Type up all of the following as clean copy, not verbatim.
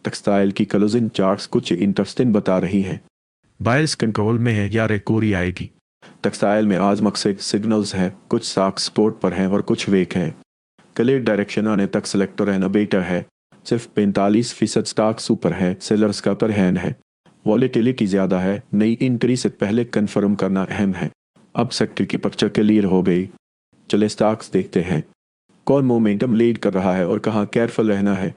Textile की closing charts कुछ interesting बता रही हैं। बायर्स कंट्रोल में है या रिकवरी आएगी। टेक्सटाइल में आज मकसद सिग्नल्स है, कुछ स्टॉक सपोर्ट पर हैं और कुछ वीक है। क्लियर डायरेक्शन आने तक सेलेक्टर एंड बेटर है। सिर्फ 45% स्टॉक्स ऊपर है, सेलर्स का अपर हैंड है। वॉलेटिलिटी ज़्यादा है, नई एंट्री से पहले कंफर्म करना अहम है। अब सेक्टर की पिक्चर क्लियर हो गई, चले स्टॉक्स देखते हैं। कौन मोमेंटम लीड कर रहा है और कहाँ केयरफुल रहना है।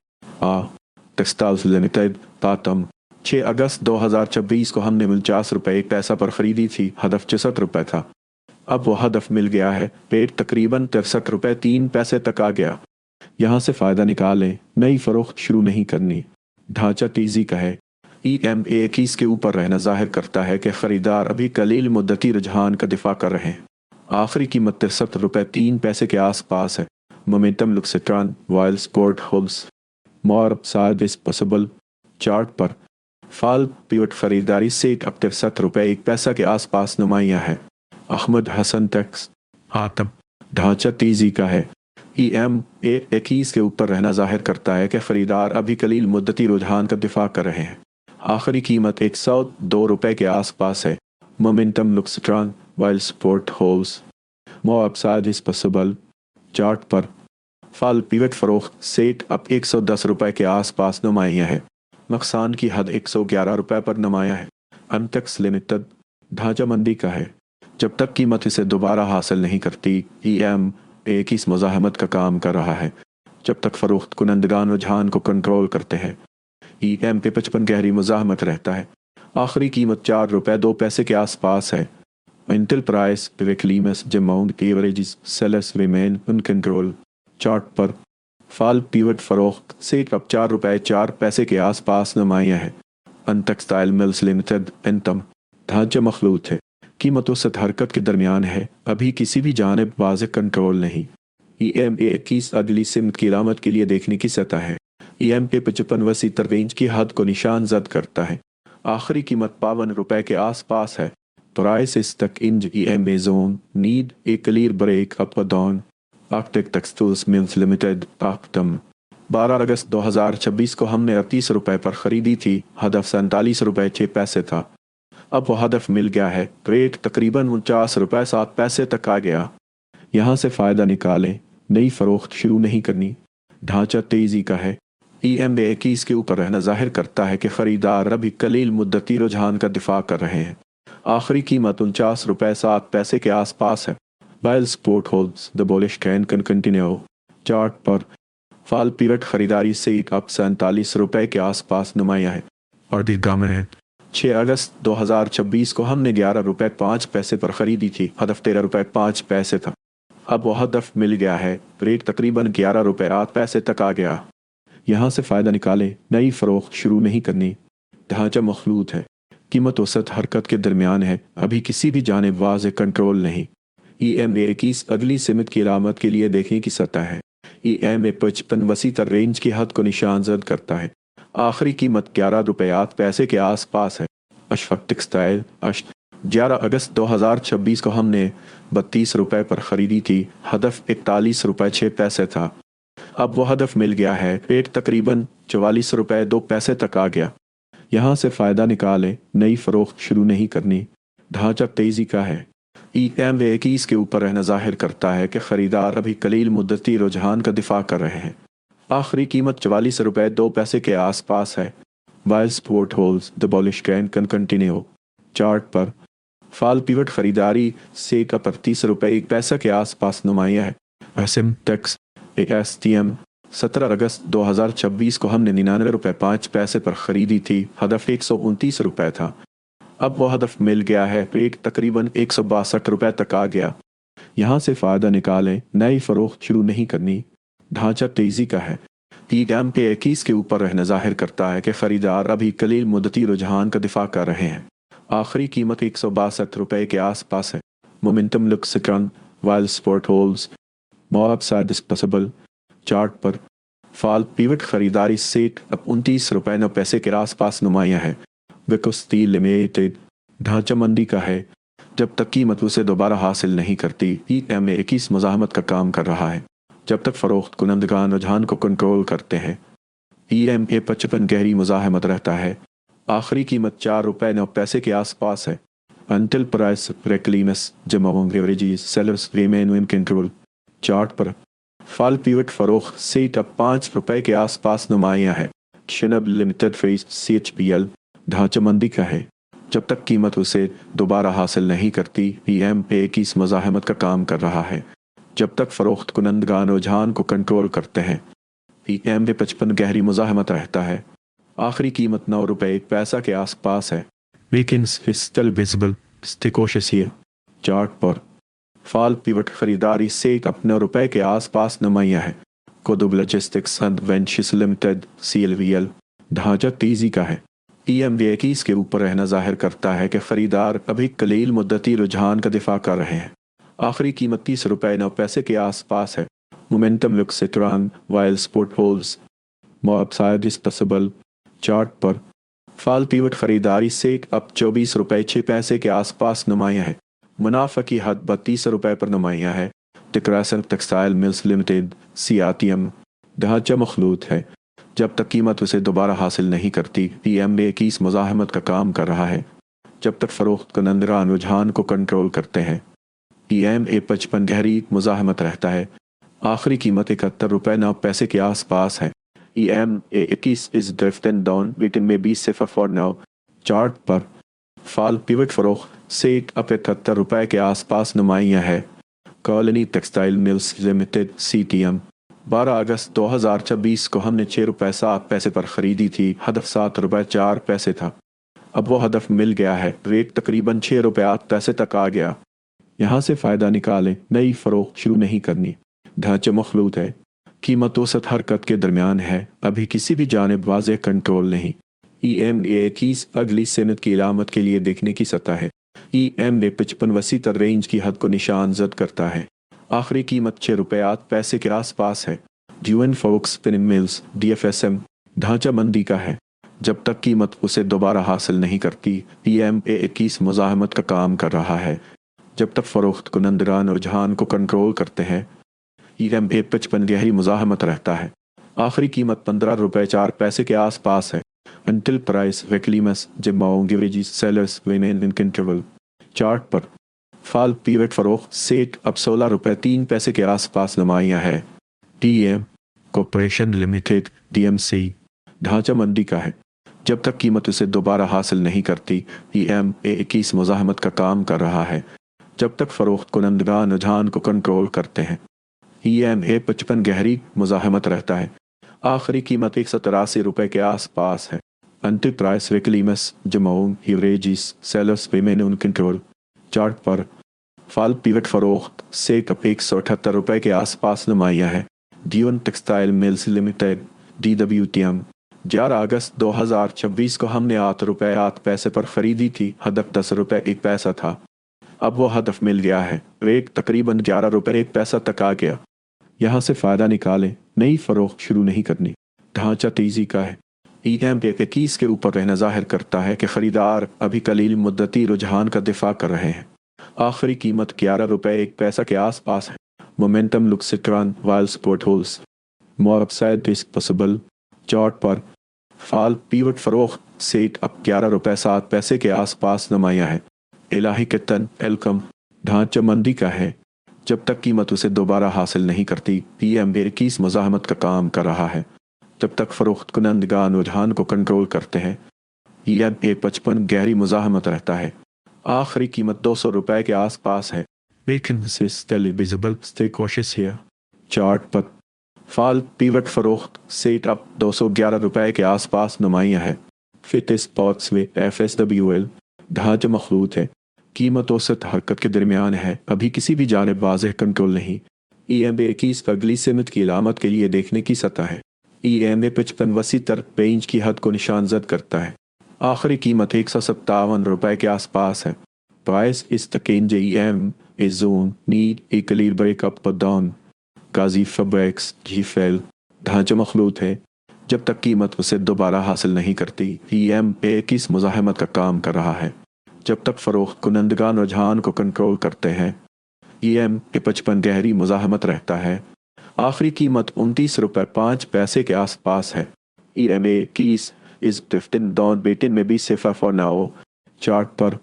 टेक्सटाइल्स लिमिटेड तातम 6 अगस्त 2026 को हमने 49 रुपये 1 पैसा पर खरीदी थी। हदफ 64 रुपये था। अब वो हदफ मिल गया है, रेट तकरीबन 63 रुपये 3 पैसे तक आ गया। यहाँ से फ़ायदा निकालें, नई फ़रोख्त शुरू नहीं करनी। ढांचा तेज़ी का है। EMA 21 के ऊपर रहना जाहिर करता है कि ख़रीदार अभी कलील मुद्दती रुझान का दिफा कर रहे हैं। आखिरी कीमत 63 रुपये 3 पैसे के आसपास है। Momentum looks strong while support holds more upside is possible. Chart पर फाल पिवट खरीदारी से अब 63 रुपये 1 पैसा के आसपास नुमाइयाँ है। अहमद हसन टैक्स आतम ढांचा तेज़ी का है। EMA 21 के ऊपर रहना जाहिर करता है कि ख़रीदार अभी कलील मुद्दती रुझान का दिफा कर रहे हैं। आखिरी कीमत 102 रुपये के आसपास है। Momentum looks strong while support holds more upside is possible. Chart पर फाल पिवट फरोख्त सेट अब 110 रुपये के आसपास नुमाइयाँ है। नुकसान की हद 111 रुपये पर नुमाया है। अनटेक्स लिमिटेड ढांचा मंदी का है। जब तक कीमत इसे दोबारा हासिल नहीं करती, EMA 21 मुज़ाहमत का काम कर रहा है। जब तक फ़रोख्त कुनंदगान रुझान को कंट्रोल करते हैं, EMA पे 55 गहरी मुज़ाहमत रहता है। आखिरी कीमत 4 रुपये 2 पैसे के आसपास है। इंटल प्राइस विक्लीमस जमाउंट average sellers remain in control. Chart पर फाल पिवट फरोख्त से अब 4 रुपये 4 पैसे के आसपास नुमाइयाँ है। टेक्सटाइल मिल्स लिमिटेड एंटम ढांचा मखलूत है। कीमत वसत हरकत के दरमियान है, अभी किसी भी जानिब वाज़ेह कंट्रोल नहीं। EMA 21 अगली सिमत की रामत के लिए देखने की सतह है। EMA 55 वसी तर रेंज की हद को निशान जद करता है। आखिरी कीमत 52 रुपये के आसपास है। प्राइस इस तक इंज EMA zone need a clear break up down. Arctic textiles mills limited आक्टम 12 अगस्त 2026 को हमने 38 रुपये पर ख़रीदी थी। हदफ 47 रुपये 6 पैसे था। अब वो हदफ मिल गया है, रेट तकरीबन 49 रुपये 7 पैसे तक आ गया। यहाँ से फ़ायदा निकालें, नई फ़रोख्त शुरू नहीं करनी। ढांचा तेज़ी का है। EMA 21 के ऊपर रहना जाहिर करता है कि ख़रीदार अभी कलील मुद्दती रुझान का दिफा कर रहे हैं। आखिरी कीमत 49 रुपये 7 पैसे के आसपास है। Bile support holds the bullish can continue. Chart पर फाल पिवट खरीदारी से अब 47 रुपये के आसपास नुमाया है। और दीर्घाम है 6 अगस्त 2026 को हमने 11 रुपये 5 पैसे पर ख़रीदी थी। हदफ 13 रुपये 5 पैसे था। अब वह हदफ मिल गया है, रेट तकरीबन 11 रुपये 8 पैसे तक आ गया। यहाँ से फ़ायदा निकालें, नई फ़रोख्त शुरू नहीं करनी। ढांचा मखलूत है। कीमत औसत हरकत के दरमियान है, अभी किसी भी जानिब वाज़ेह कंट्रोल नहीं। EMA 21 अगली सिमत की अलामत के लिए देखने की सतह है। EMA 55 वसी तर रेंज की हद को निशान जद करता है। आखिरी कीमत 11 रुपये 8 पैसे के आसपास है। अशफाक टेक्सटाइल 11 अगस्त 2026 को हमने 32 रुपये पर ख़रीदी थी। हदफ 41 रुपये 6 पैसे था। अब वो हदफ मिल गया है, रेट तकरीबन 44 रुपये 2 पैसे तक आ गया। यहाँ से फ़ायदा निकालें, नई फ़रोख्त शुरू नहीं करनी। ढांचा तेज़ी का है। EMA 21 के ऊपर रहना जाहिर करता है कि ख़रीदार अभी कलील मुद्दती रुझान का दिफा कर रहे हैं। आखिरी कीमत 44 रुपये 2 पैसे के आसपास है। While support holds the bullish can continue. Chart पर फाल पिवट खरीदारी से का 35 रुपये 1 पैसा के आसपास नुमाया है। एसएम टेक्स ASTM 17 अगस्त 2026 को हमने 99 रुपये 5 पैसे पर ख़रीदी थी। हदफ 129 रुपये था। अब वो हदफ मिल गया है, रेट तकरीबन 162 रुपये तक आ गया। यहाँ से फ़ायदा निकालें, नई फ़रोख्त शुरू नहीं करनी। ढांचा तेज़ी का है। EMA 21 के ऊपर रहना जाहिर करता है कि ख़रीदार अभी कलील मुद्दती रुझान का दिफा कर रहे हैं। आखिरी कीमत 162 रुपये के आसपास है। Momentum looks strong while support holds more upside is possible. Chart पर फाल पिवट खरीदारी सेट अब 29 रुपये 9 पैसे के आसपास नुमाया है। विको स्टील लिमिटेड ढांचा मंदी का है। जब तक कीमत उसे दोबारा हासिल नहीं करती, EMA 21 मुज़ाहमत का काम कर रहा है। जब तक फ़रोख्त कुनंदगान रुझान को कंट्रोल करते हैं, EMA55 गहरी मुज़ाहमत रहता है। आखिरी कीमत ₹4.09 के आसपास है। Until price reclaims among averages sellers remain in control। Chart पर फाल पिवट फरोख्त सेट अब ₹5 के आसपास नुमाया है। शनब लिमिटेड फेस CHPL ढांचा मंदी का है। जब तक कीमत उसे दोबारा हासिल नहीं करती, EMA की इस मज़ाहमत का काम कर रहा है। जब तक फरोख्त कुनंदगान रुझान को कंट्रोल करते हैं, EMA55 गहरी मुज़ाहमत रहता है। आखिरी कीमत ₹9.01 के आसपास है। Weakness is still visible, stay cautious here। Chart पर फाल पिवट खरीदारी से अब ₹9 के आसपास नुमाया है। कोदुब logistics and ventures limited CLVL ढांचा तेजी का है। EMA 21 के ऊपर रहना जाहिर करता है कि खरीदार अभी कलील मुद्दती रुझान का दिफा कर रहे हैं। आखिरी कीमत ₹30.09 के आसपास है। Momentum looks strong while support holds more upside is possible. Chart पर फाल पिवट खरीदारी से अब ₹24.06 के आसपास नुमाया है। मुनाफा की हद ₹32 पर नुमाया है। टिक्रासन टेक्सटाइल मिल्स लिमिटेड CRTM ढांचा मखलूत है। जब तक कीमत उसे दोबारा हासिल नहीं करती, EMA की इस मुज़ाहमत का काम कर रहा है। जब तक फरोख्त कुनंदगान रुझान को कंट्रोल करते हैं, EMA55 गहरी मुज़ाहमत रहता है। आखिरी कीमत ₹71.09 के आसपास है। EMA 21 is drifting down, it may be safer for now. Chart पर फाल पिवट फरोख्त से अब ₹71 के आसपास नुमाया है। Colony textile mills limited CTM 12 अगस्त 2026 को हमने ₹6.07 पर ख़रीदी थी। हदफ ₹7.04 था। अब वो हदफ मिल गया है। रेट तकरीबन ₹6.08 तक आ गया। यहाँ से फ़ायदा निकालें, नई फ़रोख्त शुरू नहीं करनी। ढांचा मखलूत है। कीमत औसत हरकत के दरमियान है। अभी किसी भी जानिब वाज़ेह कंट्रोल नहीं। EMA 21 अगली सनत की इलामत के लिए देखने की सतह है। EMA55 वसी तर रेंज की हद को निशान जद करता है। आखिरी कीमत ₹6.08 के आसपास है। ड्यून फोक्स स्पिनिंग मिल्स DFSM ढांचा मंदी का है। जब तक कीमत उसे दोबारा हासिल नहीं करती, EMA 21 मुज़ाहमत का काम कर रहा है। जब तक फरोख्त कुनंदगान रुझान को कंट्रोल करते हैं, EMA55 गहरी मुज़ाहमत रहता है। आखिरी कीमत ₹15.04 के आसपास है। Until price reclaims among averages sellers remain in control। Chart पर फाल पिवट फरोख्त सेट अब ₹16.03 के आसपास नुमाया है। DM कॉर्पोरेशन लिमिटेड DMC ढांचा मंदी का है। जब तक कीमत उसे दोबारा हासिल नहीं करती, EMA 21 मुज़ाहमत का काम कर रहा है। जब तक फरोख्त कुनंदगान रुझान को कंट्रोल करते हैं, EMA55 गहरी मुज़ाहमत रहता है। आखिरी कीमत ₹183 के आसपास है। Until price reclaims among averages sellers remain in control। Chart पर फाल पिवट फरोख्त से कप ₹178 के आसपास नुमाया है। Dune textile mills limited DWTM 11 अगस्त 2026 को हमने ₹8.08 पर ख़रीदी थी। हदफ ₹10.01 था। अब वो हदफ मिल गया है। रेट तकरीबन ₹11.01 तक आ गया। यहाँ से फ़ायदा निकालें, नई फ़रोख्त शुरू नहीं करनी। ढांचा तेज़ी का है। EMA 21 के ऊपर रहना जाहिर करता है कि ख़रीदार अभी कलील मुद्दती रुझान का दिफा कर रहे हैं। आखिरी कीमत ₹11.01 के आसपास है। Momentum looks strong while support holds more upside is possible. Chart पर फाल पिवट फरोख्त सेट अब ₹11.07 के आसपास नुमाया है। इलाही कितन एलकम ढांचा मंदी का है। जब तक कीमत उसे दोबारा हासिल नहीं करती, EMA 21 मुज़ाहमत का काम कर रहा है। जब तक फरोख्त कुनंदगान रुझान को कंट्रोल करते हैं, EMA55 गहरी मुज़ाहमत रहता है। आखिरी कीमत ₹200 के आसपास है। Weakness is still visible, stay cautious here। Chart पर फाल पिवट फरोख्त सेट अब ₹211 के आसपास नुमाया है। फिट स्पॉट्स वे FSWL ढांचा मखलूत है। कीमत औसत हरकत के दरमियान है। अभी किसी भी जानिब वाज़ेह कंट्रोल नहीं। EMA 21 अगली सनत की इलामत के लिए देखने की सतह है। EMA55 वसी तर रेंज की हद को निशान जद करता है। आखिरी कीमत ₹157 के आसपास है। Price is stuck in EMA zone need a clear breakup पर डाउन। गाजी फैब्रिक्स GFL ढांचा मखलूत है। जब तक कीमत उसे दोबारा हासिल नहीं करती, EMA 21 मुज़ाहमत का काम कर रहा है। जब तक फरोख्त कुनंदगान रुझान को कंट्रोल करते हैं, EMA55 गहरी मुज़ाहमत रहता है। आखिरी कीमत ₹29.05 के आसपास है। EMA keys is drifting down वेटिन में भी सिफर फॉर नाउ चार्ट पर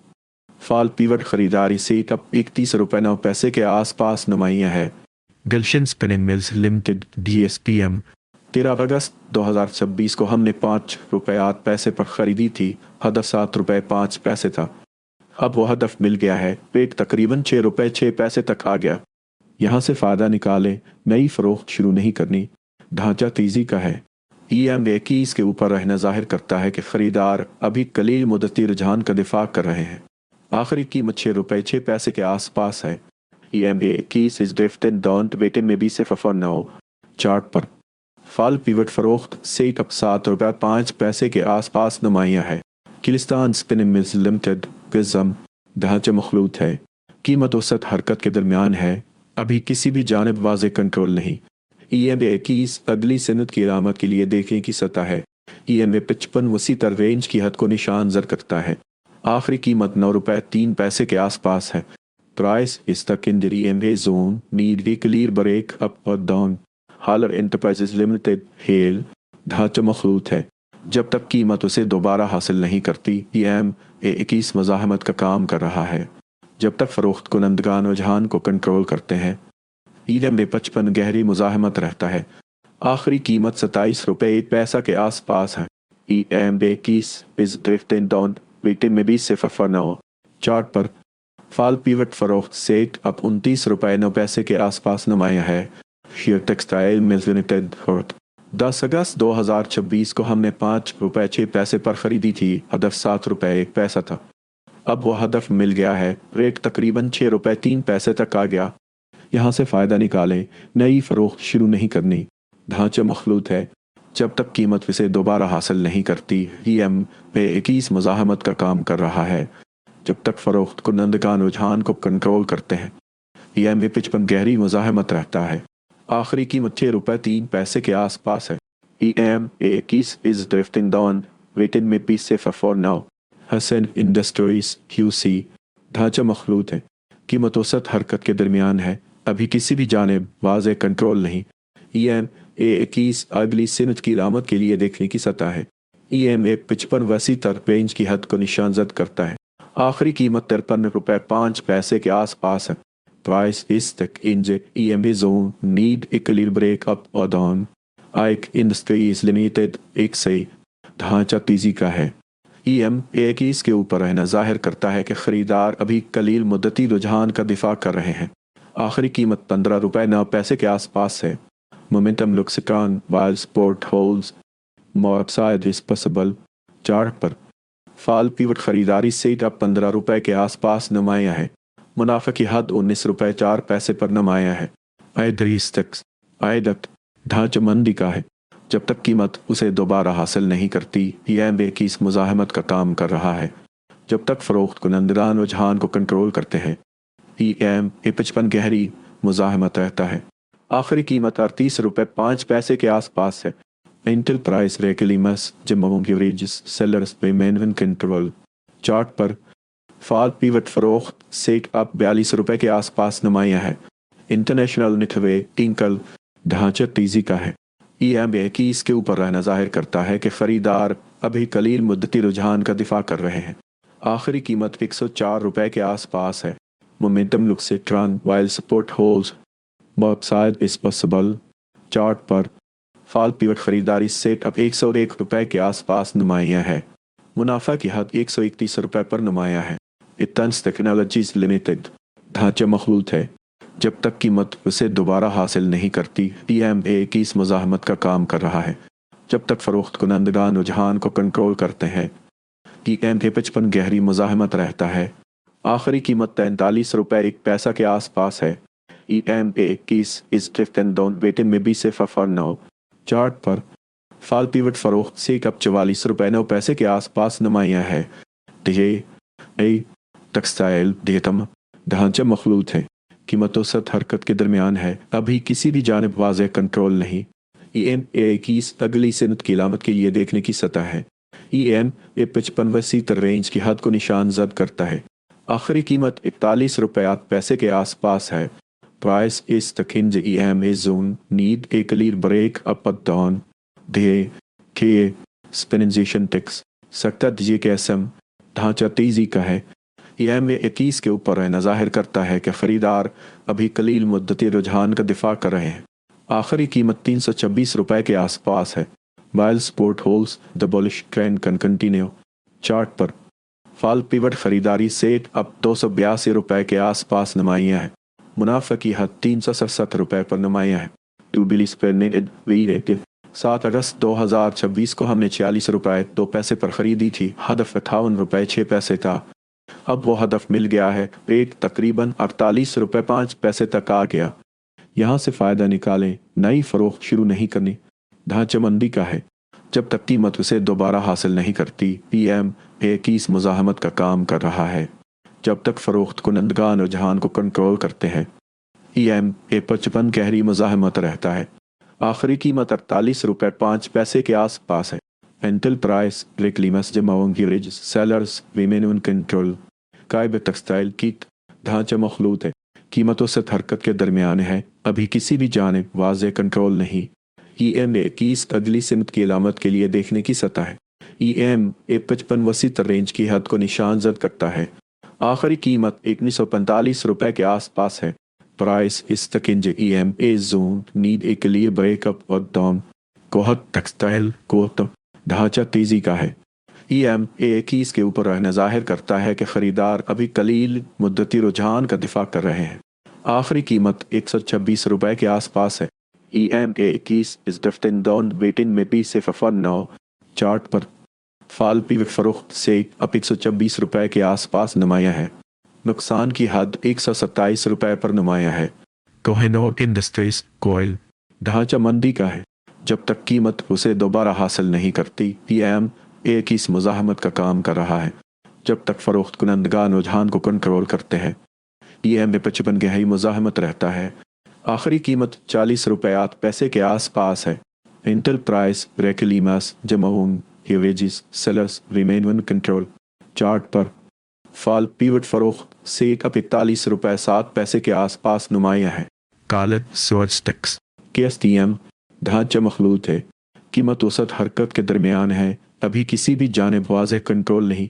फॉल पीवट खरीदारी से अब 31 रुपये 9 पैसे के आसपास नुमाइयाँ है। गुलशन स्पिनिंग मिल्स लिमिटेड DSPM 13 अगस्त 2026 को हमने 5 रुपये 8 पैसे पर खरीदी थी। हदफ 7 रुपये 5 पैसे था। अब वो हदफ मिल गया है। पेक तकरीबन 6 रुपये 6 पैसे तक आ गया। यहाँ से फ़ायदा निकालें। नई फ़रोख्त शुरू नहीं करनी। ढांचा तेज़ी का है। EMA कीज़ के ऊपर रहना जाहिर करता है कि ख़रीदार अभी कलील मुद्दती रुझान का दिफा कर रहे हैं। आखिरी कीमत 6 रुपये 6 पैसे के आसपास है। EMA कीज़ इस ड्रिफ्टिंग डाउन वेटिन में भी सिर्फ फॉर नाउ चार्ट पर फॉल पीवट फ़रोख्त से अब 7 रुपये 5 पैसे के आसपास नुमाइयाँ है। किलिस्तान स्पिनिंग मिल्स लिमिटेड किस्म ढांचा मखलूत है। कीमत औसत हरकत के दरमियान है। अभी किसी भी जानिब वाज़े कंट्रोल नहीं। EMA कीज़ अगली सनत की अलामत के लिए देखें की सतह है। EMA 55 वसी तर रेंज की हद को निशान जर करता है। आखिरी कीमत 9 रुपये 3 पैसे के आसपास है। प्राइस इस stuck in EMA zone need a clear break up और डाउन। हालर एंटरप्राइजेज लिमिटेड हेल ढांचा मखलूत है। जब तक कीमत उसे दोबारा हासिल नहीं करती EMA 21 मज़ाहमत का काम कर रहा है। जब तक फ़रोख्त कुनंदगान रुझान को कंट्रोल करते हैं EMA 55 गहरी मुज़ाहमत रहता है। आखिरी कीमत 27 रुपये 1 पैसा के आसपास है। EMA 21 इस ड्रिफ्टिंग डाउन वेटिन में भी सिफर फॉर नाउ चार्ट पर फॉल पीवट फ़रोख्त से अब 29 रुपये 9 पैसे के आसपास नुमाया है। शेयर टेक्सटाइल मिल्स लिमिटेड 10 अगस्त 2026 को हमने 5 रुपये 6 पैसे पर ख़रीदी थी। हदफ 7 रुपये 1 पैसा था। अब वो हदफ मिल गया है। रेट तकरीबन 6 रुपये 3 पैसे तक आ गया। यहाँ से फ़ायदा निकालें। नई फ़रोख्त शुरू नहीं करनी। ढांचा मखलूत है। जब तक कीमत इसे दोबारा हासिल नहीं करती EMA 21 मज़ाहमत का काम कर रहा है। जब तक फ़रोख्त कुनंदगान रुझान को कंट्रोल करते हैं EMA 55 गहरी मुज़ाहमत रहता है। आखिरी कीमत 6 रुपये 3 पैसे के आसपास है। EMA 21 इस ड्रिफ्टिंग डाउन वेटिन में भी सिफर for now Hasan industries QC ढांचा मखलूत है। कीमत औसत हरकत के दरमियान है। अभी किसी भी जानिब वाज़े कंट्रोल नहीं। EMA 21 अगली सनत की अलामत के लिए देखने की सतह है। EMA 55 वसी तर रेंज की हद को निशानजद करता है। आखिरी कीमत 53 रुपये 5 पैसे के आसपास है। प्राइस इस तक इंज EMA zone need a clear break up और डाउन। आइक इंडस्ट्रीज लिमिटेड एक सही ढांचा तेजी का है। EMA 21 के ऊपर रहना जाहिर करता है कि ख़रीदार अभी कलील मुद्दती रुझान का दिफा कर रहे हैं। आखिरी कीमत 15 रुपये 9 पैसे के आसपास है। मोमेंटम लुक्सिकॉन while support holds more upside is possible chart पर फॉल पीवट खरीदारी से अब 15 रुपये के आसपास नुमाया है। मुनाफे की हद 19 रुपये 4 पैसे पर नुमाया है। आयदत ढांचा मंदी का है। जब तक कीमत उसे दोबारा हासिल नहीं करती EMA की इस मुज़ाहमत का काम कर रहा है। जब तक फ़रोख्त कुनंदगान रुझान को कंट्रोल करते हैं EMA 55 गहरी मुज़ाहमत रहता है। आखिरी कीमत 38 रुपये 5 पैसे के आसपास है। इंटल प्राइस रेगुलिमस जिम्मोगिवरेज सेलर्स रिमेन कंट्रोल चार्ट पर फॉल पीवट फ़रोख्त से अब 42 रुपये के आसपास नुमाया है। इंटरनेशनल निथवे टिंकल ढांचा तेजी का है। EMA की इसके ऊपर रहना जाहिर करता है कि ख़रीदार अभी कलील मुद्दती रुझान का दिफा कर रहे हैं। आखिरी कीमत 104 रुपये के आसपास है। मोमेंटम लुक्सिट्रॉन while support holds upside is possible chart पर फॉल पीवट खरीदारी से अब 101 रुपये के आसपास नुमाया है। मुनाफा की हद 131 रुपये पर नुमाया है। इतंस टेक्नोलॉजीज लिमिटेड ढांचा मखलूत है। जब तक कीमत उसे दोबारा हासिल नहीं करती EMA की इस मुज़ाहमत का काम कर रहा है। जब तक फ़रोख्त कुनंदगान रुझान को कंट्रोल करते हैं EMA 55 गहरी मुज़ाहमत रहता है। आखिरी कीमत 43 रुपये 1 पैसा के आसपास है। EMA 21 इस ड्रिफ्टिंग डाउन वेटिन में भी सिफर फॉर नाउ चार्ट पर फॉल पीवट फ़रोख्त से अब 44 रुपये 9 पैसे के आसपास नुमाया है। टेक्सटाइल डेटम ढांचा मखलूत है। कीमत औसत हरकत के दरमियान है। अभी किसी भी जानिब वाज़े कंट्रोल नहीं। EMA 21 अगली सनत की अलामत के लिए देखने की सतह है। EMA 55 वसी तर रेंज की हद को निशान जद करता है। आखिरी कीमत 41 रुपये 8 पैसे के आसपास है। प्राइस इस तक EMA zone need a clear break up down. के स्पेनाइजेशन टेक्स सकता दीजिए कि एसएम ढांचा तेजी का है। EM 21 के ऊपर रहना जाहिर करता है कि खरीदार अभी कलील मुद्दती रुझान का दिफा कर रहे हैं। आखिरी कीमत 326 रुपए के आसपास है। Bile sport holds the bullish trend can continue. Chart पर फाल पिवट खरीदारी सेट अब 282 रुपए के आसपास नुमाइयाँ है। मुनाफा की हद 367 रुपए पर नुमाइयाँ है। टू बिली स्पेनेड वी रेटिव 7 अगस्त 2026 को हमने 46 रुपए 2 पैसे पर खरीदी थी। हदफ 58 रुपए 6 पैसे था। अब वो हदफ मिल गया है। रेट तकरीबन 48 रुपए 5 पैसे तक आ गया। यहाँ से फ़ायदा निकालें। नई फ़रोख्त शुरू नहीं करनी। ढांचा मंदी का है। जब तक कीमत उसे दोबारा हासिल नहीं करती PM 21 मुज़ाहमत का काम कर रहा है। जब तक फ़रोख्त कुनंदगान रुझान को कंट्रोल करते हैं EM 55 गहरी मुज़ाहमत रहता है। आखिरी कीमत 48 रुपए 5 पैसे के आसपास है। एंटल प्राइस रिक्लीमस जमाउंग सेलर्स रिमेन इन कंट्रोल। कायब टेक्सटाइल कीट ढांचा मखलूत है। कीमतों से हरकत के दरमियान है। अभी किसी भी जानिब वाज़ेह कंट्रोल नहीं। EM 21 अगली सिमत की अलामत के लिए देखने की सतह है। EM 55 वसी तर रेंज की हद को निशान जद करता है। आखिरी कीमत 1945 रुपए के आसपास है। प्राइस इस तकिंज EM A zone need a clear breakup और डाउन। कोहत टेक्सटाइल कोहत ढांचा तेजी का है। EM 21 के ऊपर रहना जाहिर करता है कि खरीदार अभी कलील मुद्दती रुझान का दिफा कर रहे हैं। आखिरी कीमत 126 रुपए के आसपास है। EM 21 इस ड्रिफ्टिंग डाउन वेटिंग में भी से फफर नौ। चार्ट पर फाल पी फरोख्त से अब 126 रुपए के आसपास नुमाया है। नुकसान की हद 127 रुपए पर नुमाया है। कोहिनूर इंडस्ट्रीज कोयल ढांचा मंदी का है। जब तक कीमत उसे दोबारा हासिल नहीं करती EM 21 मुज़ाहमत का काम कर रहा है। जब तक फ़रोख्त कुनंदगान रुझान को कंट्रोल करते हैं EM 55 गहरी मुज़ाहमत रहता है। आखिरी कीमत 40 रुपए 8 पैसे के आसपास है। इंटल प्राइस रेकलीमास जमाउन averages sellers remain in control. Chart पर फाल पीवट फरोख्त से अब 41 रुपए 7 पैसे के आसपास नुमाया है। कालत सोच टेक्स KSTM ढांचा मखलूत है। कीमत औसत हरकत के दरमियान है। अभी किसी भी जानिब वाज़ेह कंट्रोल नहीं।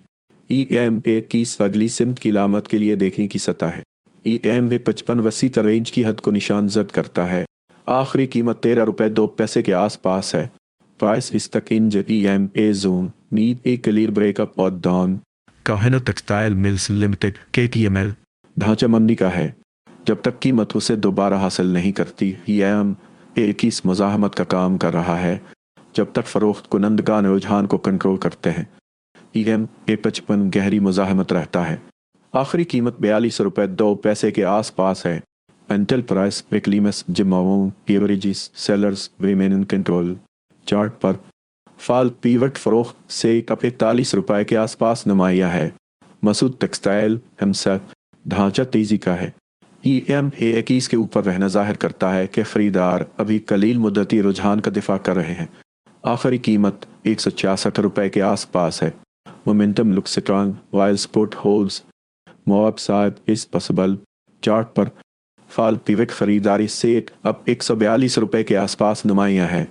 EM 21 अगली सिमत की अलामत के लिए देखने की सतह है। EM 55 वसी तर रेंज की हद को निशान जद करता है। आखिरी कीमत 13 रुपए 2 पैसे के आसपास है। प्राइस इस तक in EM A zone need a clear breakup और down. Kohinoor textile mills limited KTML ढांचा मंदी का है। जब तक कीमत उसे दोबारा हासिल नहीं करती EM 21 मुज़ाहमत का काम कर रहा है। जब तक फ़रोख्त कुनंदगान रुझान को कंट्रोल करते हैं EM 55 गहरी मुज़ाहमत रहता है। आखिरी कीमत 42 रुपए 2 पैसे के आसपास है। एंटल प्राइस रिक्लीमस जमाउन averages sellers remain in control. Chart पर फाल पीवट फरोख्त से अब 41 रुपए के आसपास नुमाया है। मसूद टेक्सटाइल हमसत ढांचा तेजी का है। EM 21 के ऊपर रहना जाहिर करता है कि खरीदार अभी कलील मुद्दती रुझान का दिफा कर रहे हैं। आखिरी कीमत 166 रुपए के आसपास है। Momentum look strong while support holds मोअब साहब इस पॉसिबल। चार्ट पर फाल पिवट खरीदारी सेट अब 142 रुपए के आसपास नुमाया है।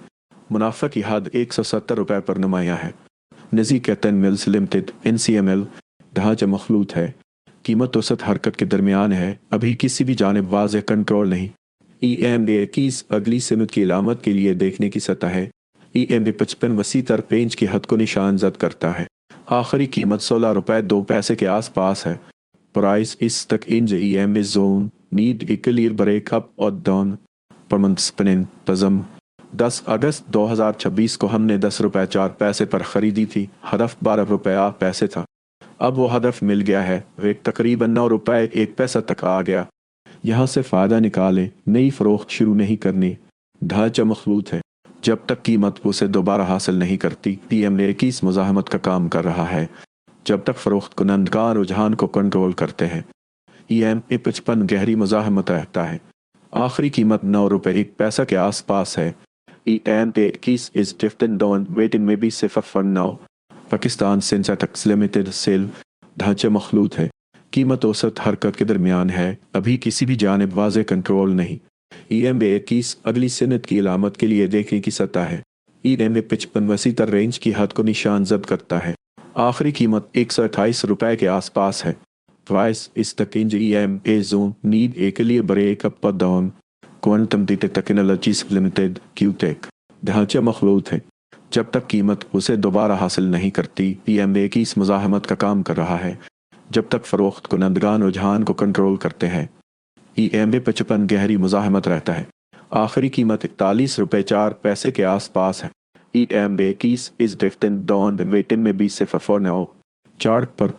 मुनाफा की हद 170 रुपए पर नुमाया है। नजी कैटन मिल्स लिमिटेड NCML ढांचा मखलूत है। कीमत औसत हरकत के दरमियान है। अभी किसी भी जानिब वाज़ेह कंट्रोल नहीं। EM 21 अगली सिमत की अलामत के लिए देखने की सतह है। EM 55 वसी तर रेंज की हद को निशान जद करता है। आखिरी कीमत 16 रुपए 2 पैसे के आसपास है। प्राइस इस तक in EM zone need a clear breakup और डाउन। परमंत स्पिनिंग तजम 10 अगस्त 2026 को हमने 10 रुपए 4 पैसे पर खरीदी थी। हदफ 12 रुपए 8 पैसे था। अब वो हदफ मिल गया है। रेट तकरीबन 9 रुपए 1 पैसा तक आ गया। यहाँ से फ़ायदा निकालें। नई फ़रोख्त शुरू नहीं करनी। ढांचा मखलूत है। जब तक कीमत उसे दोबारा हासिल नहीं करती EM 21 मुज़ाहमत का काम कर रहा है। जब तक फ़रोख्त कुनंदगान रुझान को कंट्रोल करते हैं EM 55 गहरी मुज़ाहमत रहता है। आखिरी कीमत 9 रुपए 1 पैसा के आसपास है। EM 21 इस ड्रिफ्टिंग डाउन वेटिंग में भी सिफर फर नौ। पाकिस्तान सेंसेक्स लिमिटेड सेल ढांचा मखलूत है। कीमत औसत हरकत के दरमियान है। अभी किसी भी जानिब वाज़ेह कंट्रोल नहीं। EM 21 अगली सिनत की अलामत के लिए देखने की सतह है। EMA 55 वसी तर रेंज की हद को निशान जद करता है। आखिरी कीमत 128 रुपए के आसपास है। प्राइस इस तक इंज EMA जोन नीड एक लिए break up down quantum data technologies limited क्यूटेक ढांचा मखलूत है। जब तक कीमत उसे दोबारा हासिल नहीं करती EMA की इस मुजाहमत का काम कर रहा है। जब तक फरोख्त कुनंदगान रुझान को कंट्रोल करते हैं EMA 55 गहरी मुजाहमत रहता है। आखिरी कीमत 41 रुपए 4 पैसे के आसपास है। EMA कीस इस ड्रिफ्टिंग डाउन वेटिंग में 20 से फॉर नाउ चार्ट पर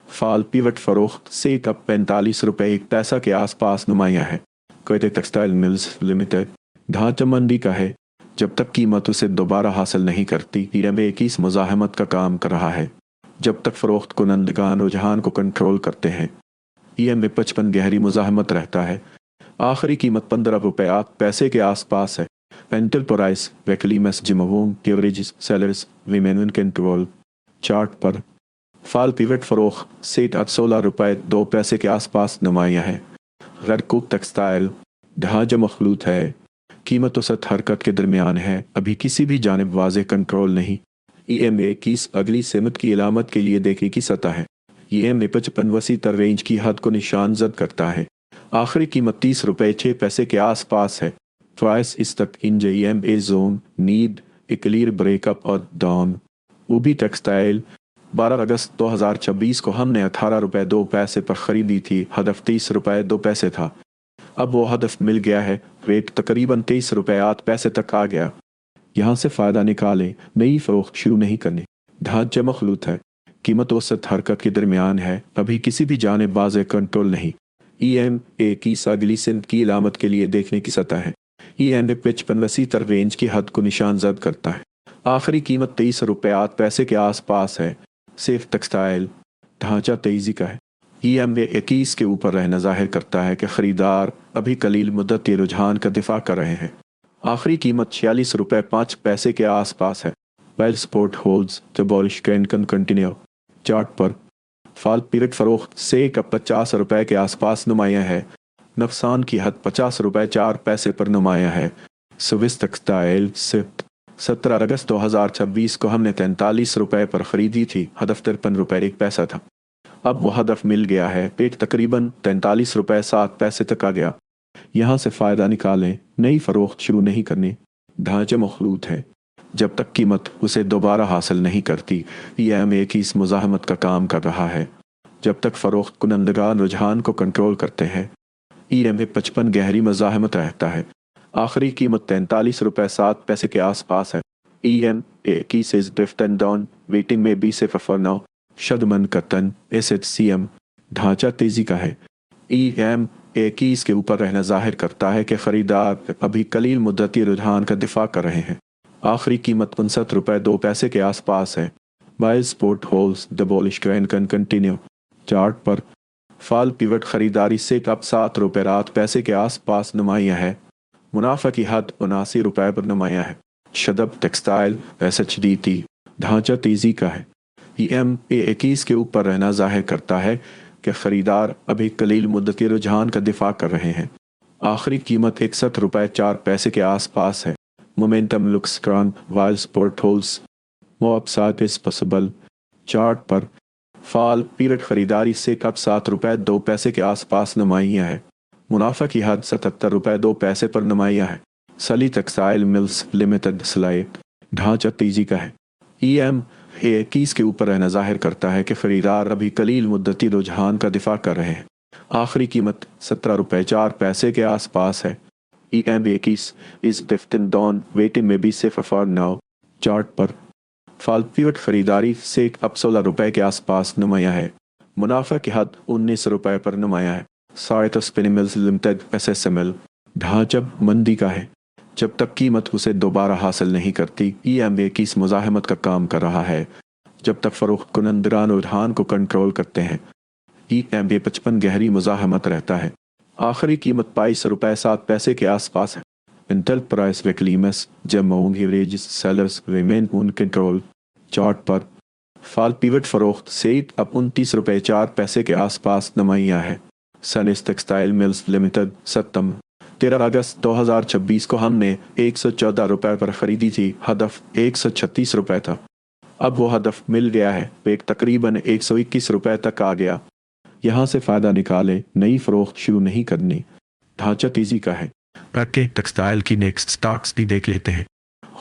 फाल पिवट फरोख्त से कप 45 रुपए 1 पैसा के आसपास नुमाया है। कोयटे टेक्सटाइल मिल्स लिमिटेड ढांचा मंदी का है। जब तक कीमत उसे दोबारा हासिल नहीं करती EMA की इस मुजाहमत का काम कर रहा है। जब तक फरोख्त कुनंदगान रुझान को कंट्रोल करते हैं EMA 55 गहरी मुजाहमत रहता है। आखिरी कीमत 15 रुपए 8 पैसे के आसपास है। पेंटल प्राइस वैकलीमस जिमोम average sellers remain in control chart पर फाल पिवट फरोख्त से 16 रुपए 2 पैसे के आसपास नुमाया है। गरकुक टेक्सटाइल ढांचा मखलूत है। कीमत औसत हरकत के दरमियान है। अभी किसी भी जानिब वाज़ेह कंट्रोल नहीं। EMA की इस अगली सिमत की इलामत के लिए देखने की सतह है। EMA 55 वसी तर रेंज की हद को निशान जद करता है। आखिरी कीमत 30 रुपए 6 पैसे के आसपास है। प्राइस इस तक इंज EMA zone need a clear breakup और डाउन। उबी टेक्सटाइल 12 अगस्त 2026 को हमने 18 रुपए 2 पैसे पर खरीदी थी। हदफ 30 रुपए 2 पैसे था। अब वो हदफ मिल गया है। रेट तकरीबन 23 रुपए 8 पैसे तक आ गया। यहाँ से फ़ायदा निकालें, नई फ़रोख्त शुरू नहीं करनी। ढांचा मखलूत है। कीमत औसत हरकत के दरमियान है। अभी किसी भी जानिब वाज़ेह कंट्रोल नहीं। EMA की अगली सिमत की इलामत के लिए देखने की सतह है। EMA 55 वसी तर रेंज की हद को निशान जद करता है। आखिरी कीमत 23 रुपए 8 पैसे के आसपास है। सेफ टेक्सटाइल ढांचा तेजी का है। EMA 21 के ऊपर रहना जाहिर करता है कि खरीदार अभी कलील मुद्दत के रुझान का दिफा कर रहे हैं। आखिरी कीमत 46 रुपए 5 पैसे के आसपास है। Well support holds the bullish trend can continue chart पर फाल पीरियड फरोख्त से का 50 रुपए के आसपास नुमाया है। नुकसान की हद 50 रुपए 4 पैसे पर नुमाया है। स्विस टेक्सटाइल से 17 अगस्त 2026 को हमने 43 रुपए पर खरीदी थी। हदफ 53 रुपए 1 पैसा था। अब वो हदफ मिल गया है। पेट तकरीबन 43 रुपए 7 पैसे तक आ गया। यहाँ से फ़ायदा निकालें, नई फ़रोख्त शुरू नहीं करनी। ढांचा मखलूत है। जब तक कीमत उसे दोबारा हासिल नहीं करती EMA की इस मुजाहमत का काम कर रहा है। जब तक फ़रोख्त कुनंदगान रुझान को कंट्रोल करते हैं EMA 55 गहरी मुजाहमत रहता है। आखिरी कीमत 43 रुपए 7 पैसे के आसपास है। EMA की says drift and down waiting में 20 से फॉर नाउ शदमन कतन SHCM ढांचा तेजी का है। EMA की इसके ऊपर रहना जाहिर करता है कि खरीदार अभी कलील मुद्दती रुझान का दिफा कर रहे हैं। आखिरी कीमत 59 रुपए 2 पैसे के आसपास है। By support holds the bullish trend can continue chart पर फाल पिवट खरीदारी से कब 7 रुपए 8 पैसे के आसपास नुमाया है। मुनाफा की हद 79 रुपए पर नुमाया है। शदब टेक्सटाइल SHDT ढांचा तेजी का है। EMA 21 के ऊपर रहना जाहिर करता है कि खरीदार अभी कलील मुद्दती रुझान का दिफा कर रहे हैं। आखिरी कीमत 61 रुपए 4 पैसे के आसपास है। Momentum looks strong while sport holes more upside is possible chart पर फाल पीरियड खरीदारी से कब 7 रुपए 2 पैसे के आसपास नुमाया है। मुनाफा की हद 77 रुपए 2 पैसे पर नुमाया है। सली टेक्सटाइल मिल्स लिमिटेड सलाई ढांचा तेजी का है। EMA 21 के ऊपर रहना जाहिर करता है कि खरीदार अभी कलील मुद्दती रुझान का दिफा कर रहे हैं। आखिरी कीमत 17 रुपए 4 पैसे के आसपास है। EMA 21 इस ड्रिफ्टिंग डाउन वेटिंग में 20 से फॉर नाउ चार्ट पर फाल पिवट खरीदारी से अब 16 रुपए के आसपास नुमाया है। मुनाफा की हद 19 रुपए पर नुमाया है। साइटो स्पिनिंग मिल्स लिमिटेड SSML ढांचा मंदी का है। जब तक कीमत उसे दोबारा हासिल नहीं करती EMA की इस मुजाहमत का काम कर रहा है। जब तक फरोख्त कुनंदगान रुझान को कंट्रोल करते हैं EMA 55 गहरी मुजाहमत रहता है। आखिरी कीमत 22 रुपए 7 पैसे के आसपास है। इंटेल प्राइस वैकलीमस जमोंग एवरेज सेलर्स रिमेन उन कंट्रोल चार्ट पर फाल पिवट फरोख्त से अब 29 रुपए 4 पैसे के आसपास नुमाया है। सनिस टेक्सटाइल मिल्स लिमिटेड सत्तम 13 अगस्त 2026 को हमने 114 रुपए पर खरीदी थी, हदफ 136 रुपए था। अब वो हदफ मिल गया है, एक तकरीबन 121 रुपए तक आ गया। यहाँ से फ़ायदा निकाले, नई फ़रोख्त शुरू नहीं करनी। ढांचा तेज़ी का है। पैके टेक्सटाइल की नेक्स्ट स्टॉक्स भी देख लेते हैं।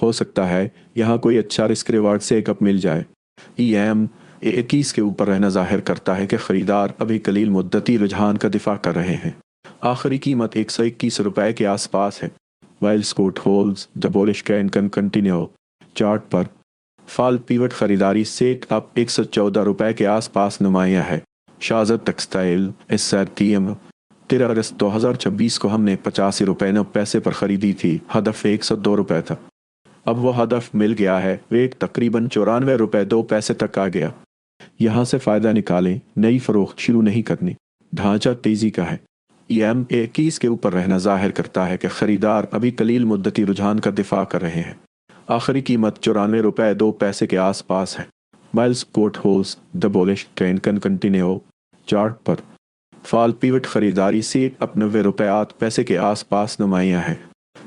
हो सकता है यहाँ कोई अच्छा रिस्क रिवार्ड से एक अप मिल जाए। EM 21 के ऊपर रहना जाहिर करता है कि ख़रीदार अभी कलील मुद्दती रुझान का दिफा कर रहे हैं। आखिरी कीमत 121 रुपए के आसपास है। While Scott holds the bullish can continue. Chart पर फॉल पीवट खरीदारी से अब 114 रुपए के आसपास नुमाया है। शाज़द टेक्सटाइल SRTM 13 अगस्त 2026 को हमने 85 रुपए 9 पैसे पर खरीदी थी, हदफ 102 रुपए था। अब वो हदफ मिल गया है, रेट तकरीबन 94 रुपए 2 पैसे तक आ गया। यहाँ से फ़ायदा निकालें, नई फ़रोख्त शुरू नहीं करनी। ढांचा तेज़ी का है। EM 21 के ऊपर रहना जाहिर करता है कि ख़रीदार अभी कलील मुद्दती रुझान का दिफा कर रहे हैं। आखिरी कीमत 94 रुपए 2 पैसे के आसपास है। माइल्स कोट holds the bullish trend continue. Chart पर फॉल पीवट खरीदारी से अब 90 रुपए 8 पैसे के आसपास नुमाया है।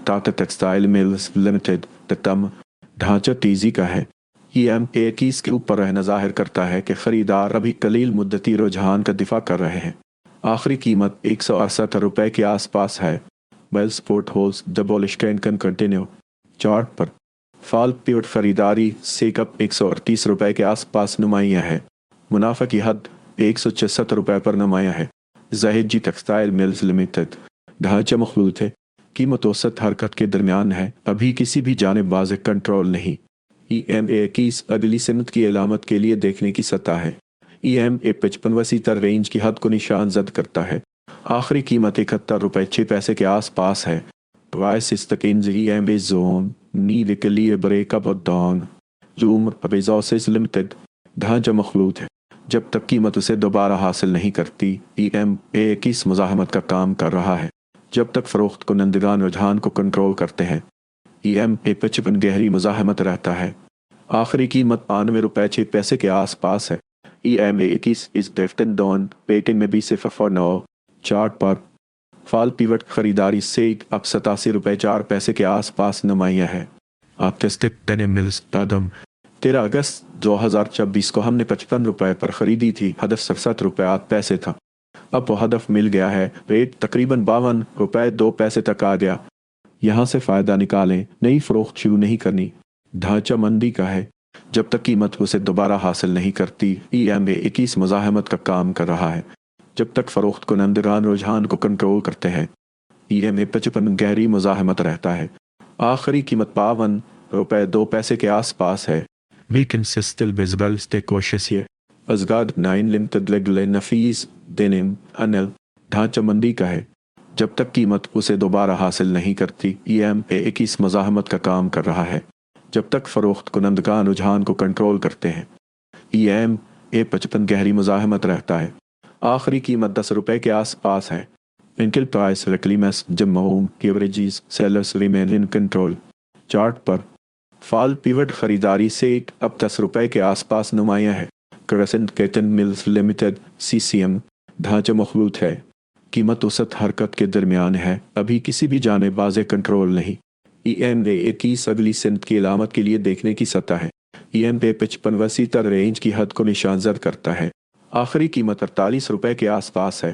टाटा टेक्सटाइल मिल्स लिमिटेड तम। ढांचा तेज़ी का है। EM 21 के ऊपर रहना जाहिर करता है कि ख़रीदार अभी कलील मुद्दती रुझान का दिफा कर रहे हैं। आखिरी कीमत 168 रुपए के आसपास है। Well sport holds the bullish can continue. Chart पर फॉल पीवट खरीदारी से कप 138 रुपए के आसपास नुमाया है। मुनाफा की हद 166 रुपए पर नुमाया है। ज़ाहिद जी टेक्सटाइल मिल्स लिमिटेड। ढांचा मखलूत है, कीमत औसत हरकत के दरमियान है, अभी किसी भी जानिब वाज़ेह कंट्रोल नहीं। EM 21 अगली सनत की अलामत के लिए देखने की सतह है। EM 55 वसी तर रेंज की हद को निशान जद करता है। आखिरी कीमत 71 रुपए 6 पैसे के आसपास है। प्राइस इस तक इन EM जोन नीड के लिए ब्रेकअप और डाउन। Zoom resources limited. ढांचा मखलूत है, जब तक कीमत उसे दोबारा हासिल नहीं करती, EM 21 मुज़ाहमत का काम कर रहा है। जब तक फ़रोख्त कुनंदगान रुझान को कंट्रोल करते हैं, EM 55 गहरी मुज़ाहमत रहता है। आखिरी कीमत 92 रुपए 6 पैसे के आसपास है। EM 21 इस ड्रिफ्टिंग डाउन, पेटिंग में भी सिर्फ फॉर 9। चार्ट पर फॉल पीवट खरीदारी से अब 87 रुपए 4 पैसे के आसपास नुमाया है। आर्टिस्टिक डेनिम मिल्स दादम। 13 अगस्त 2026 को हमने 55 रुपए पर खरीदी थी, हदफ 67 रुपए 8 पैसे था। अब वो हदफ मिल गया है, रेट तकरीबन 52 रुपए 2 पैसे तक आ गया। यहाँ से फ़ायदा निकालें, नई फ़रोख्त शुरू नहीं करनी। ढांचा मंदी का है, जब तक कीमत उसे दोबारा हासिल नहीं करती, EM 21 मुज़ाहमत का काम कर रहा है। जब तक फ़रोख्त कुनंदगान रुझान को कंट्रोल करते हैं, EM 55 गहरी मुज़ाहमत रहता है। आखिरी कीमत 52 रुपए 2 पैसे के आसपास है। Weekend still visible, stay cautious here. Azgard 9 limited लेगले नफीस डेनिम अनल। ढांचा मंदी का है, जब तक कीमत उसे दोबारा हासिल नहीं करती, EM 21 मुज़ाहमत का काम कर रहा है। जब तक फ़रोख्त कुनंदगान रुझान को कंट्रोल करते हैं, EM 55 गहरी मुज़ाहमत रहता है। आखिरी कीमत 10 रुपए के आसपास है। इनकल प्राइस रिक्लीमस जमोम averages sellers remain in control. Chart पर फॉल पिवट खरीदारी से अब 10 रुपए के आसपास नुमाया है। Crescent cotton mills limited CCM। ढांचा मखलूत है, कीमत औसत हरकत के दरमियान है, अभी किसी भी जानिब वाज़ेह कंट्रोल नहीं। EM 21 अगली सनत की अलामत के लिए देखने की सतह है। EM 55 वसी तर रेंज की हद को निशान जद करता है। आखिरी कीमत 48 रुपए के आसपास है।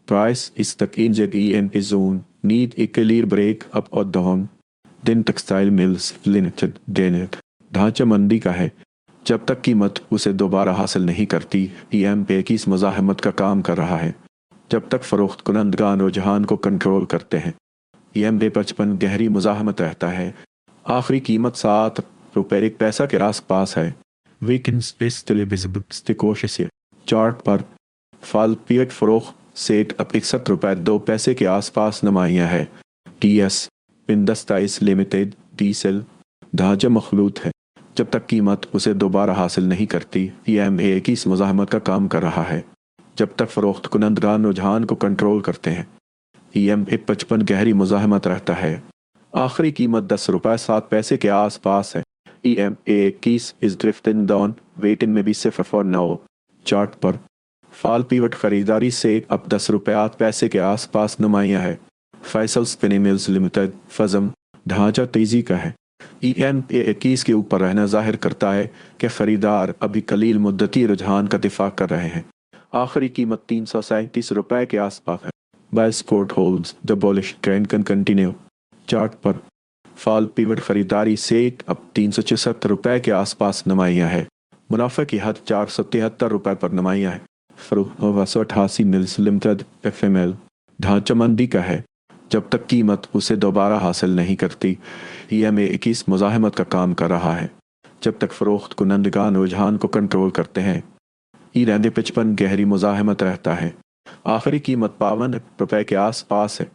प्राइस इस तक इंजर EM zone need a clear break up और डाउन। दिन टेक्सटाइल मिल्स लिमिटेड डेनेट। ढांचा मंदी का है, जब तक कीमत उसे दोबारा हासिल नहीं करती, EM 21 मुज़ाहमत का काम कर रहा है। जब तक फ़रोख्त कुनंदगान रुझान को कंट्रोल करते हैं, EM 55 गहरी मुज़ाहमत रहता है। आखिरी कीमत 7 रुपए 1 पैसा के आसपास है। Weekend still visible, stay cautious here. Chart पर फॉल पीवट फ़रोख्त सेट अब 61 रुपए 2 पैसे के आसपास नुमाया है। TS इंडस्ट्राइज लिमिटेड डीसेल। ढांचा मखलूत है, जब तक कीमत उसे दोबारा हासिल नहीं करती, EM 21 मुज़ाहमत का काम कर रहा है। जब तक फ़रोख्त कुनंदगान रुझान को कंट्रोल करते हैं, EM 55 गहरी मुज़ाहमत रहता है। आखिरी कीमत 10 रुपए 7 पैसे के आसपास है। EM 21 इस ड्रिफ्टिंग डाउन, वेटिंग में भी सिर्फ फॉर 9। चार्ट पर फॉल पीवट खरीदारी से अब 10 रुपए 8 पैसे के आसपास नुमाया है। फैसल स्पिनिंग मिल्स लिमिटेड फजम ढांचा तेजी का है। EMA21 के ऊपर रहना जाहिर करता है कि खरीदार अभी कलील मुद्दती रुझान का दिफा कर रहे हैं। आखिरी कीमत 337 रुपए के आसपास है। By support holds the bullish trend can continue. Chart पर फॉल पिवट खरीदारी से अब 376 रुपए के आसपास नुमाइयाँ है। मुनाफे की हद 473 रुपए पर नुमाइयाँ है। फरोख्त 188 मिल्स लिमिटेड FML ढांचा मंदी का है। जब तक कीमत उसे दोबारा हासिल नहीं करती EMA21 मुज़ाहमत का काम कर रहा है। जब तक फ़रोख्त कुनंदगान रुझान को कंट्रोल करते हैं ईरान 55 गहरी मुज़ाहमत रहता है। आखिरी कीमत 52 रुपए के आसपास है।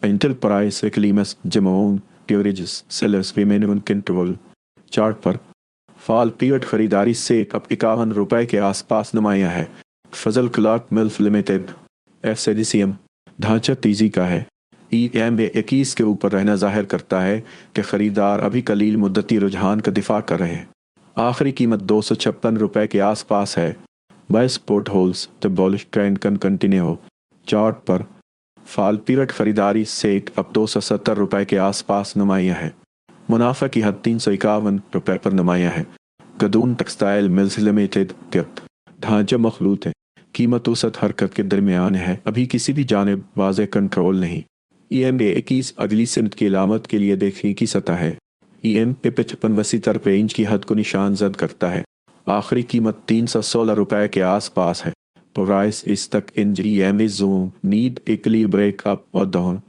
इंटर प्राइस एक्लीमस जमोन ड्यूरेजेस sellers remain in control. Chart पर फॉल पीरियड खरीदारी से अब 51 रुपए के आसपास नुमाया है। Fazal cloth mills limited FCDCM ढांचा तेजी का है। EMA21 के ऊपर रहना जाहिर करता है कि खरीदार अभी कलील मुद्दती रुझान का दिफा कर रहे हैं। आखिरी कीमत 256 रुपए के आसपास है। By support holds the bullish trend can continue. Chart पर फॉल पीरियड खरीदारी से अब 270 रुपए के आसपास नुमाया है। मुनाफा की हद 351 रुपए पर नुमाया है। गदून टेक्सटाइल मिल्स लिमिटेड ढांचा मखलूत है। कीमत औसत हरकत के दरमियान है। अभी किसी भी जानिब वाज़ेह कंट्रोल नहीं। EMA21 अगली सनत की अलामत के लिए देखने की सतह है। EMA55 वसी तर रेंज की हद को निशान जद करता है। आखिरी कीमत 316 रुपए के आसपास है। प्राइस इस stuck in EMA zone need a clear breakup और डाउन।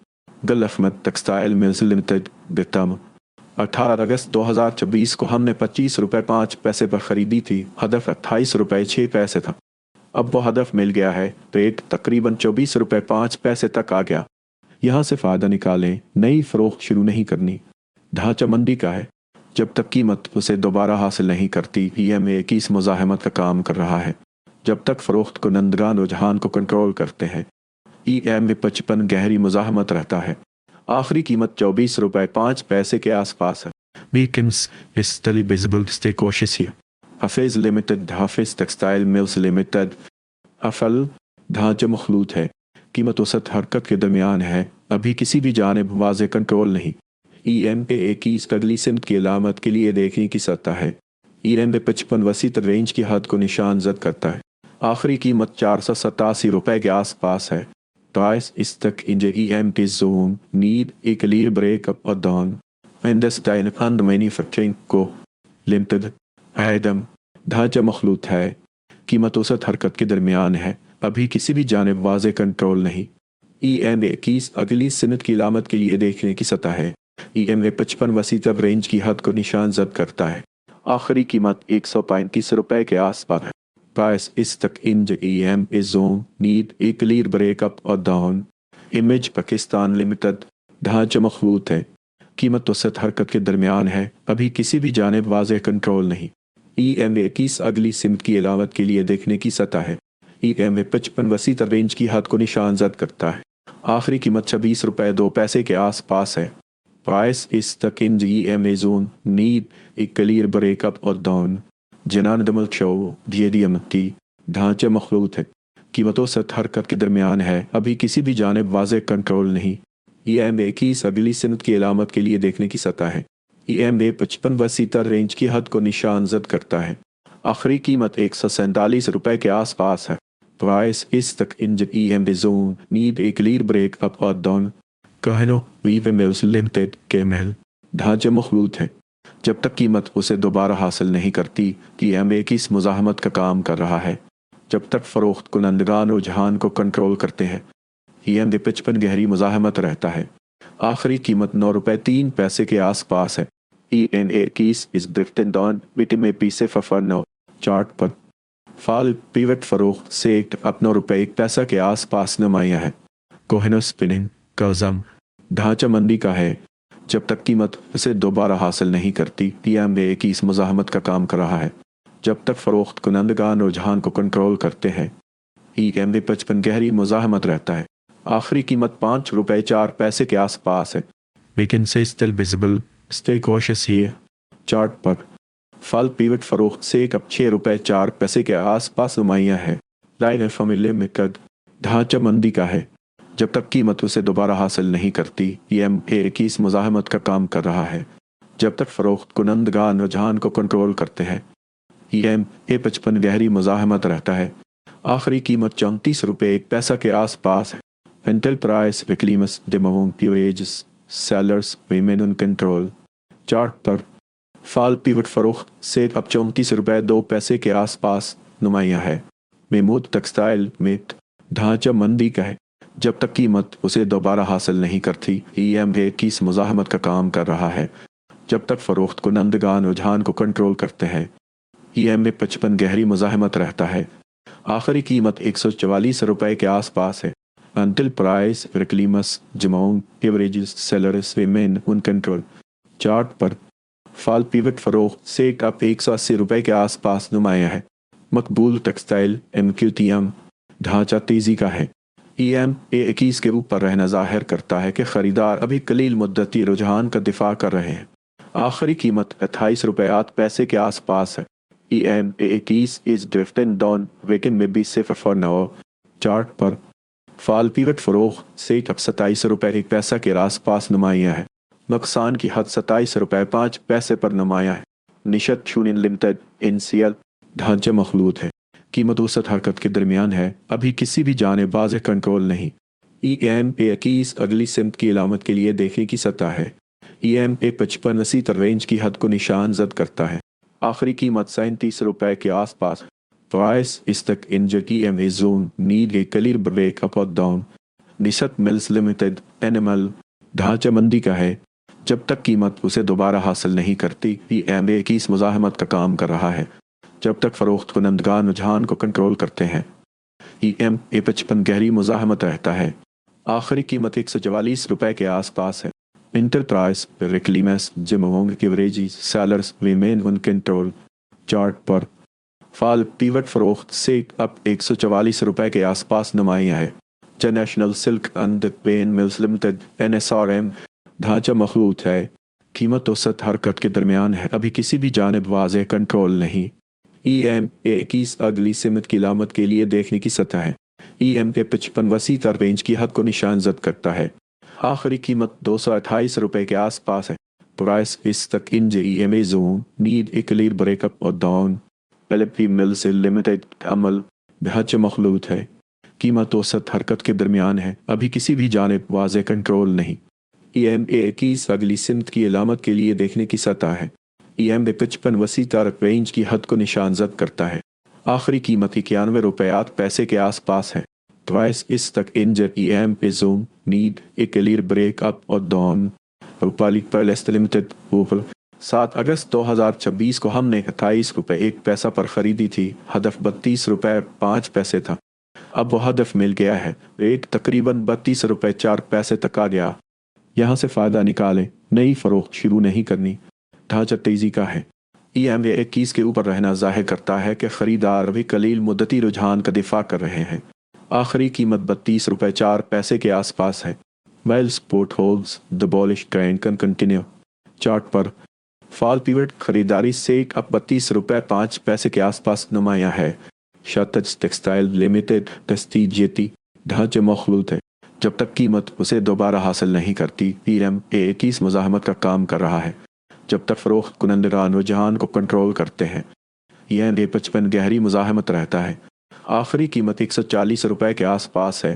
गल्फ में टेक्सटाइल मिल्स लिमिटेड बेतम 18 अगस्त 2024 को हमने 25 रुपए 5 पैसे पर खरीदी थी। हदफ 28 रुपए 6 पैसे था। अब वो हदफ मिल गया है। रेट तकरीबन 24 रुपए 5 पैसे तक आ गया। यहाँ से फ़ायदा निकालें। नई फ़रोख्त शुरू नहीं करनी। ढांचा मंदी का है। जब तक कीमत उसे दोबारा हासिल नहीं करती EMA21 मुज़ाहमत का काम कर रहा है। जब तक फ़रोख्त कुनंदगान रुझान को कंट्रोल करते हैं EMA55 गहरी मुज़ाहमत रहता है। आखिरी कीमत 24 रुपए 5 पैसे के आसपास है। Beacons is still visible. Stay cautious here. Hafeez limited हाफिज़ टेक्सटाइल मिल्स लिमिटेड अफल ढांचा मखलूत है। कीमत औसत हरकत के दरमियान है। अभी किसी भी जानिब वाज़ेह कंट्रोल नहीं। EMA21 अगली सिमत की अलामत के लिए देखने की सतह है। EMA55 वसी तर रेंज की हद को निशान जद करता है। आखिरी कीमत 487 रुपए के आसपास है। प्राइस इस stuck in EMA zone need a clear breakup और डाउन। इंडस्ट्राइल फंड मैन्युफैक्चरिंग को लिमिटेड एडम ढांचा मखलूत है। कीमत औसत हरकत के दरमियान है। अभी किसी भी जानिब वाज़ेह कंट्रोल नहीं। EMA21 अगली सनत की अलामत के लिए देखने की सतह है। EMA55 वसी तब रेंज की हद को निशान जद करता है। आखिरी कीमत 135 रुपए के आसपास है। प्राइस इस stuck in EMA zone need a clear breakup और डाउन। इमेज पाकिस्तान लिमिटेड ढांचा मखलूत है। कीमत औसत हरकत के दरमियान है। अभी किसी भी जानिब वाज़ेह कंट्रोल नहीं। EMA21 अगली सिमत की अलामत के लिए देखने की सतह है। EMA55 वसी तर रेंज की हद को निशान जद करता है। आखिरी कीमत 26 रुपए 2 पैसे के आसपास है। प्राइस इस stuck in EMA zone need a clear breakup और डाउन। जनान दमल शो DMT ढांचा मखलूत है। कीमत औसत हरकत के दरमियान है। अभी किसी भी जानिब वाज़ेह कंट्रोल नहीं। EMA21 अगली सनत की अलामत के लिए देखने की सतह है। EMA55 वसी तर रेंज की हद को निशान जद करता है। आखिरी कीमत 147 रुपए के आसपास है। प्राइस इस stuck in EMA zone need a clear breakup और down. Kahino Weave Mills Limited KML ढांचे मखलूत है। जब तक कीमत उसे दोबारा हासिल नहीं करती EMA21 मुज़ाहमत का काम कर रहा है। जब तक फ़रोख्त कुनंदगान रुझान को कंट्रोल करते हैं EMA55 गहरी मुज़ाहमत रहता है। आखिरी कीमत 9 रुपए 3 पैसे के आसपास है। EMA21 इस ड्रिफ्टिंग डाउन विटमे पीसे फफरनो। चार्ट पर फाल पिवट फ़रोख्त से अब 9 रुपए 1 पैसा के आसपास नुमाया है। Kohino Spinning Kazam ढांचा मंदी का है। जब तक कीमत उसे दोबारा हासिल नहीं करती EMA21 मुज़ाहमत का काम कर रहा है। जब तक फ़रोख्त कुनंदगान रुझान को कंट्रोल करते हैं EMA55 गहरी मुज़ाहमत रहता है। आखिरी कीमत 5 रुपए 4 पैसे के आसपास है। Beacons is still visible. Stay cautious here. Chart पर फल पिवट फ़रोख्त से अब 6 रुपए 4 पैसे के आसपास नुमाया है। राइन फैमिली लिमिटेड ढांचा मंदी का है। جب تک قیمت اسے دوبارہ حاصل نہیں کرتی EMA21 مزاحمت کا کام کر رہا ہے جب تک فروخت کنندگان رجحان کو کنٹرول کرتے ہیں EMA55 گہری مزاحمت رہتا ہے۔ آخری قیمت 34 روپے 1 پیسہ کے آس پاس ہے۔ انٹل پرائس وکلیمس ڈیمونگ averages sellers remain in control chart پر فال پیوٹ فروخت سے اب 34 روپے 2 پیسے کے آس پاس نمایاں ہے۔ میمود ٹیکسٹائل میں ڈھانچہ مندی کا ہے جب تک قیمت اسے دوبارہ حاصل نہیں کرتی EMA21 مزاحمت کا کام کر رہا ہے جب تک فروخت کنندگان رجحان کو کنٹرول کرتے ہیں EMA55 گہری مزاحمت رہتا ہے۔ آخری قیمت 144 روپے کے آس پاس ہے۔ انٹل پرائس وکلیمس ڈیمونگ averages sellers remain in control chart پر فال پیوٹ فروخت سے اب 180 روپے کے آس پاس نمایاں ہے۔ مقبول ٹیکسٹائل MQTM ڈھانچہ تیزی کا ہے۔ EMA21 کے اوپر رہنا ظاہر کرتا ہے کہ خریدار ابھی قلیل مدتی رجحان کا دفاع کر رہے ہیں۔ آخری قیمت 28 روپے 8 پیسے کے آس پاس ہے۔ EMA21 is drifting down weekend may be safer for now chart پر فال پیوٹ فروخت سے اب 27 روپے 1 پیسہ کے آس پاس نمایاں ہے۔ نقصان کی حد 27 روپے 5 پیسے پر نمایاں ہے۔ نشت یونین لمیٹڈ NCL ڈھانچہ مخلوط ہے۔ قیمت اوسط حرکت کے درمیان ہے، ابھی کسی بھی جانب واضح کنٹرول نہیں۔ EMA21 اگلی سمت کی علامت کے لیے دیکھنے کی سطح ہے۔ EMA55 وسیع تر رینج کی حد کو نشان زد کرتا ہے۔ آخری قیمت 37 روپے کے آس پاس۔ پرائس اس تک انجر EMA zone need a clear break up اور ڈاؤن۔ نشت ملز لمیٹڈ NML ڈھانچہ مندی کا ہے جب تک قیمت اسے دوبارہ حاصل نہیں کرتی EMA21 مزاحمت کا کام کر رہا ہے جب تک فروخت کنندگان رجحان کو کنٹرول کرتے ہیں EMA55 گہری مزاحمت رہتا ہے۔ آخری قیمت 144 روپے کے آس پاس ہے۔ انٹر پرائس وکلیمس ڈیمونگ averages sellers remain in control chart پر فال پیوٹ فروخت سے اب 144 روپے کے آس پاس نمایاں ہے۔ انٹرنیشنل سلک اینڈ پین ملز لمیٹڈ NSRM ڈھانچہ مخلوط ہے۔ قیمت اوسط حرکت کے درمیان ہے، ابھی کسی بھی جانب واضح کنٹرول نہیں۔ EMA21 اگلی سمت کی علامت کے لیے دیکھنے کی سطح ہے۔ EMA55 وسیع تر رینج کی حد کو نشان زد کرتا ہے۔ آخری قیمت 228 روپے کے آس پاس ہے۔ پرائس اس تک انجر EMA zone need a clear break up اور ڈاؤن۔ LP ملز لمیٹڈ عمل ڈھانچہ مخلوط ہے۔ قیمت اوسط حرکت کے درمیان ہے، ابھی کسی بھی جانب واضح کنٹرول نہیں۔ EMA21 اگلی سمت کی علامت کے لیے دیکھنے کی سطح ہے۔ EMA55 وسیع تر رینج کی حد کو نشان زد کرتا ہے۔ آخری قیمت 91 روپے 8 پیسے کے آس پاس ہے۔ پرائس اس تک انجر EMA zone need a clear break up اور ڈاؤن۔ روپالی پیلس لمیٹڈ 7 اگست 2026 کو ہم نے 28 روپے 1 پیسہ پر خریدی تھی، ہدف 32 روپے 5 پیسے تھا۔ اب وہ ہدف مل گیا ہے، ریٹ تقریباً 32 روپے 4 پیسے تک آ گیا۔ یہاں سے فائدہ نکالیں، نئی فروخت شروع نہیں کرنی۔ ڈھانچہ تیزی کا ہے۔ EMA21 کے اوپر رہنا ظاہر کرتا ہے کہ خریدار ابھی قلیل مدتی رجحان کا دفاع کر رہے ہیں۔ آخری قیمت 32 روپے 4 پیسے کے آس پاس ہے۔ Well support holds the bullish trend can continue chart پر فال پیوٹ خریداری سے اب 32 روپے 5 پیسے کے آس پاس نمایاں ہے۔ شاتج ٹیکسٹائل لمیٹڈ ٹیسٹیجیتی ڈھانچہ مخلوط ہے جب تک قیمت اسے دوبارہ حاصل نہیں کرتی EMA21 مزاحمت کا کام کر رہا ہے جب تک فروخت کنندگان رجحان کو کنٹرول کرتے ہیں EMA55 گہری مزاحمت رہتا ہے۔ آخری قیمت 140 روپے کے آس پاس ہے۔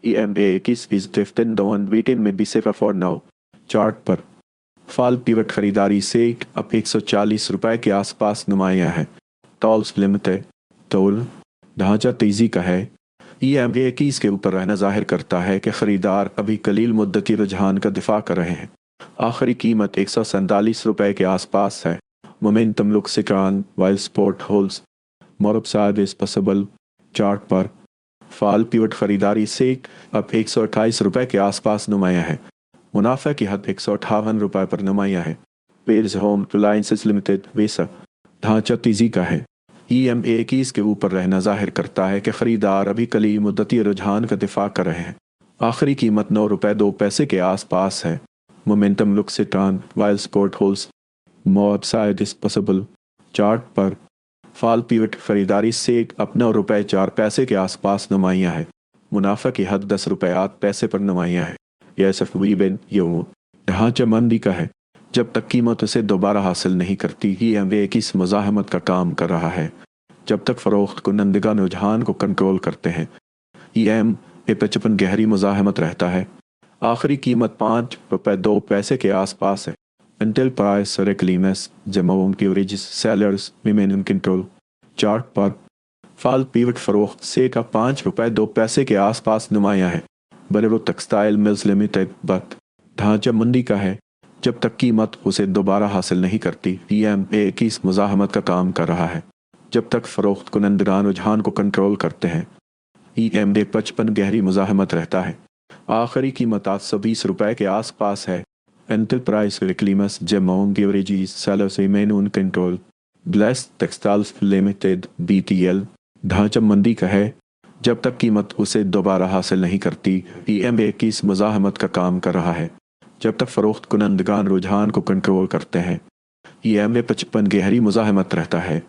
EMA21 is drifting down weekend may be safer for now chart پر فال پیوٹ خریداری سے اب 140 روپے کے آس پاس نمایاں ہے۔ ٹولز لمیٹڈ ٹول ڈھانچہ تیزی کا ہے۔ EMA21 کے اوپر رہنا ظاہر کرتا ہے کہ خریدار ابھی قلیل مدتی رجحان کا دفاع کر رہے ہیں۔ آخری قیمت 147 روپے کے آس پاس ہے۔ مومنٹم لکس اکران while support holds more upside is possible chart پر فال پیوٹ خریداری سے اب 128 روپے کے آس پاس نمایاں ہے۔ منافع کی حد 158 روپے پر نمایاں ہے۔ پیرز ہوم اپلائنسز لمیٹڈ ویسا ڈھانچہ تیزی کا ہے۔ EMA21 کے اوپر رہنا ظاہر کرتا ہے کہ خریدار ابھی قلیل مدتی رجحان کا دفاع کر رہے ہیں۔ آخری قیمت 9 روپے 2 پیسے کے آس پاس ہے۔ مومنٹم لکس اکران while support holds more upside is possible chart پر فال پیوٹ خریداری سے اب 9 روپے 4 پیسے کے آس پاس نمایاں ہے۔ मुनाफा की हद 10 रुपयात पैसे पर नुमाया है। यह सफवीबन यूं ढांचा मंदी का है। जब तक कीमत उसे दोबारा हासिल नहीं करती, EMA की इस मज़ाहमत का काम कर रहा है। जब तक फ़रोख्त कुनंदगान रुझान को कंट्रोल करते हैं, EMA 55 गहरी मज़ाहमत रहता है। आखिरी कीमत 5 रुपये 2 पैसे के आसपास है। Until price reclaims the amount averages sellers remain in control। Chart पर फाल पीवट फरोख्त से का 5 रुपये 2 पैसे के आसपास नुमाया है। बरेरो टेक्सटाइल मिल्स लिमिटेड बट ढांचा मंदी का है। जब तक कीमत उसे दोबारा हासिल नहीं करती, EMA की इस मुज़ाहमत का काम कर रहा है। जब तक फ़रोख्त कुनंदगान रुझान को कंट्रोल करते हैं, EMA 55 गहरी मुज़ाहमत रहता है। आखिरी कीमत 820 रुपये के आसपास है। Until price reclaims the amount averages sellers remain in control। Blessed textiles limited BTL ढांचा मंदी का है। जब तक कीमत उसे दोबारा हासिल नहीं करती, EMA की इस मुज़ाहमत का काम कर रहा है। जब तक फ़रोख्त कुनंदगान रुझान को कंट्रोल करते हैं, EMA 55 गहरी मुज़ाहमत रहता है।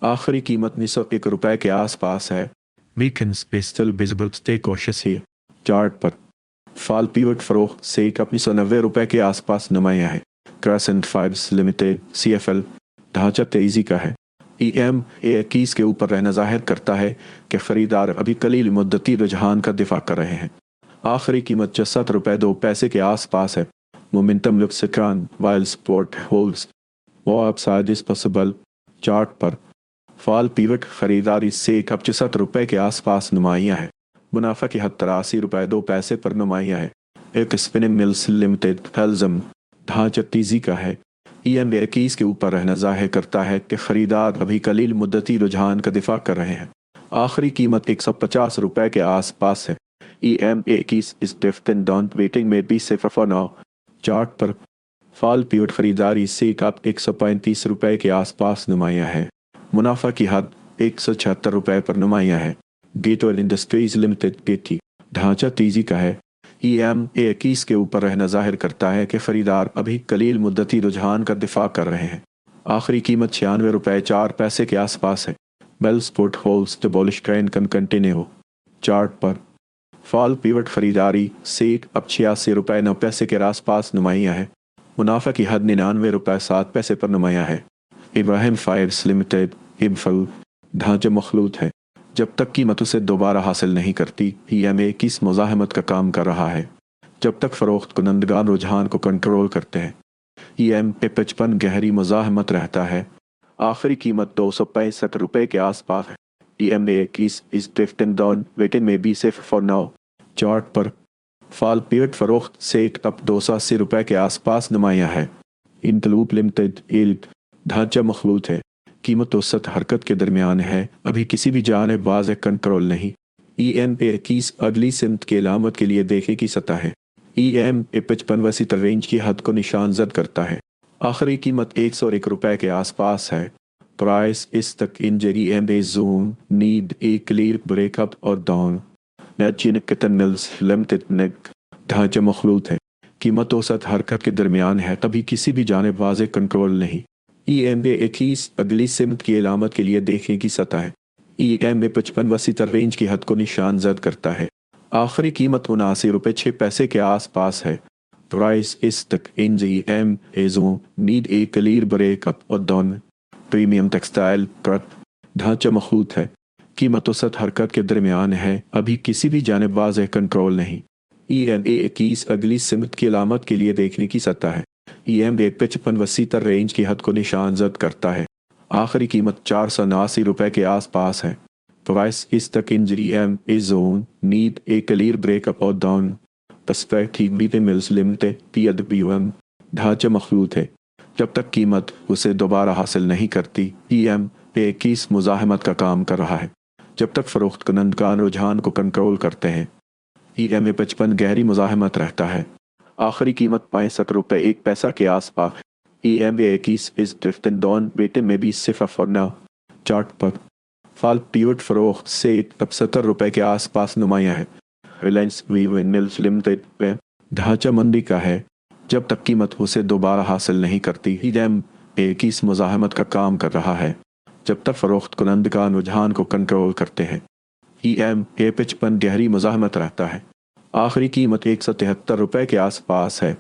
आखिरी कीमत 901 रुपये के आसपास है। Weekends be still visible, stay cautious here। Chart पर फाल पीवट फरोख्त से 990 रुपये के आसपास नुमाया है। क्रेसेंट फाइब्स लिमिटेड CFL ढांचा तेजी का है। EMA 21 के ऊपर रहना जाहिर करता है कि खरीदार अभी कलील मुद्दती रुझान का दिफा कर रहे हैं। आखिरी कीमत 67 रुपये 2 पैसे के आसपास है। मोमेंटम लुक्स सिक्रान वाइल स्पोर्ट होल्ड्स वो अपसाइड इज पॉसिबल। चार्ट पर फाल पीवट खरीदारी से 65 रुपये के आसपास नुमाया है। मुनाफा की हद 83 रुपये 2 पैसे पर नुमाया है। एक स्पिनिंग मिल्स लिमिटेड हेल्जम ढांचा तेजी का है। EMA 21 के ऊपर रहना जाहिर करता है कि खरीदार अभी कलील मुद्दती रुझान का दिफा कर रहे हैं। आखिरी कीमत 150 रुपये के आसपास है। EMA 21 इस ड्रिफ्टिंग डाउन वेटिंग में भी सिफर फॉर नाउ। चार्ट पर फाल पीवट खरीदारी से कप 135 रुपये के आसपास नुमाया है। मुनाफा की हद 176 रुपये पर नुमाया है। गेटवेल इंडस्ट्रीज लिमिटेड गेटी ढांचा तेजी का है। EMA 21 के ऊपर रहना जाहिर करता है कि खरीदार अभी कलील मुद्दती रुझान का दिफा कर रहे हैं। आखिरी कीमत 96 रुपये 4 पैसे के आसपास है। बेल स्पोर्ट होल्स डिबॉलिश ट्रेंड कैन कंटिन्यू। चार्ट पर फॉल पिवट खरीदारी से अब 86 रुपये 9 पैसे के आसपास नुमाया है। मुनाफा की हद 99 रुपये 7 पैसे पर नुमाया है। इब्राहिम फायर्स लिमिटेड इम्फल ढांचे मखलूत है। जब तक कीमत उसे दोबारा हासिल नहीं करती, EMA की इस मुज़ाहमत का काम कर रहा है। जब तक फ़रोख्त कुनंदगान रुझान को कंट्रोल करते हैं, EMA 55 गहरी मुज़ाहमत रहता है। आखिरी कीमत 265 रुपये के आसपास है। EMA 21 इस ड्रिफ्टिंग डाउन वेटिंग में भी सेफ फॉर नाउ। चार्ट पर फाल पीवट फ़रोख्त से अब 280 रुपये के आसपास नुमाया है। इंटलूप लिमिटेड इल्ड ढांचा मखलूत है। कीमत औसत हरकत के दरमियान है। अभी किसी भी जाने बाज कंट्रोल नहीं। EMA 21 अगली सिमत की अलामत के लिए देखे की सतह है। EMA 55 वसी रेंज की हद को निशान जद करता है। आखिरी कीमत 101 रुपये के आसपास है। प्राइस इस तक इंजरी EMA zone need a clear breakup और डाउन। नेट मिल्स लिमिटेड नेक ढांचा मखलूत है। कीमत औसत हरकत के दरमियान है। तभी किसी भी जाने बाज कंट्रोल नहीं। EMA 21 अगली सिमत की अलामत के लिए देखें की सतह है। EMA 55 वसी रेंज की हद को निशान जद करता है। आखिरी कीमत 79 रुपये 6 पैसे के आसपास है। प्राइस इस तक EMA zone need a clear breakup और डाउन। प्रीमियम टेक्सटाइल कट ढांचा मखलूत है। कीमत औसत हरकत के दरमियान है। अभी किसी भी जानिबाज कंट्रोल नहीं। EMA 21 अगली सिमत की अलामत के लिए देखने की सतह है। EMA 55 वसी रेंज की हद को निशान जद करता है। आखिरी कीमत 479 रुपये के आसपास है। प्राइस इस तक इंजरी EMA zone need a clear breakup और down. Perspective mills limited PWM ढांचा मखलूत है। जब तक कीमत उसे दोबारा हासिल नहीं करती, EMA 21 मुज़ाहमत का काम कर रहा है। जब तक फ़रोख्त कुनंदगान रुझान को कंट्रोल करते हैं, EMA 55 गहरी मुज़ाहमत रहता है। आखिरी कीमत 65 रुपये 1 पैसा के आसपास है। EMA 21 इस ड्रिफ्टिंग डाउन वेटिंग में भी सिफर फॉर नाउ। चार्ट पर फाल पीवट फ़रोख्त से 70 रुपये के आसपास नुमाया है। रिलायंस वीवन मिल्स लिमिटेड में ढांचा मंदी का है। जब तक कीमत उसे दोबारा हासिल नहीं करती, EMA 21 मुज़ाहमत का काम कर रहा है। जब तक फ़रोख्त कुनंदगान रुझान को कंट्रोल करते हैं, EMA 55 गहरी मुज़ाहमत रहता है। आखिरी कीमत 173 रुपए के आसपास है।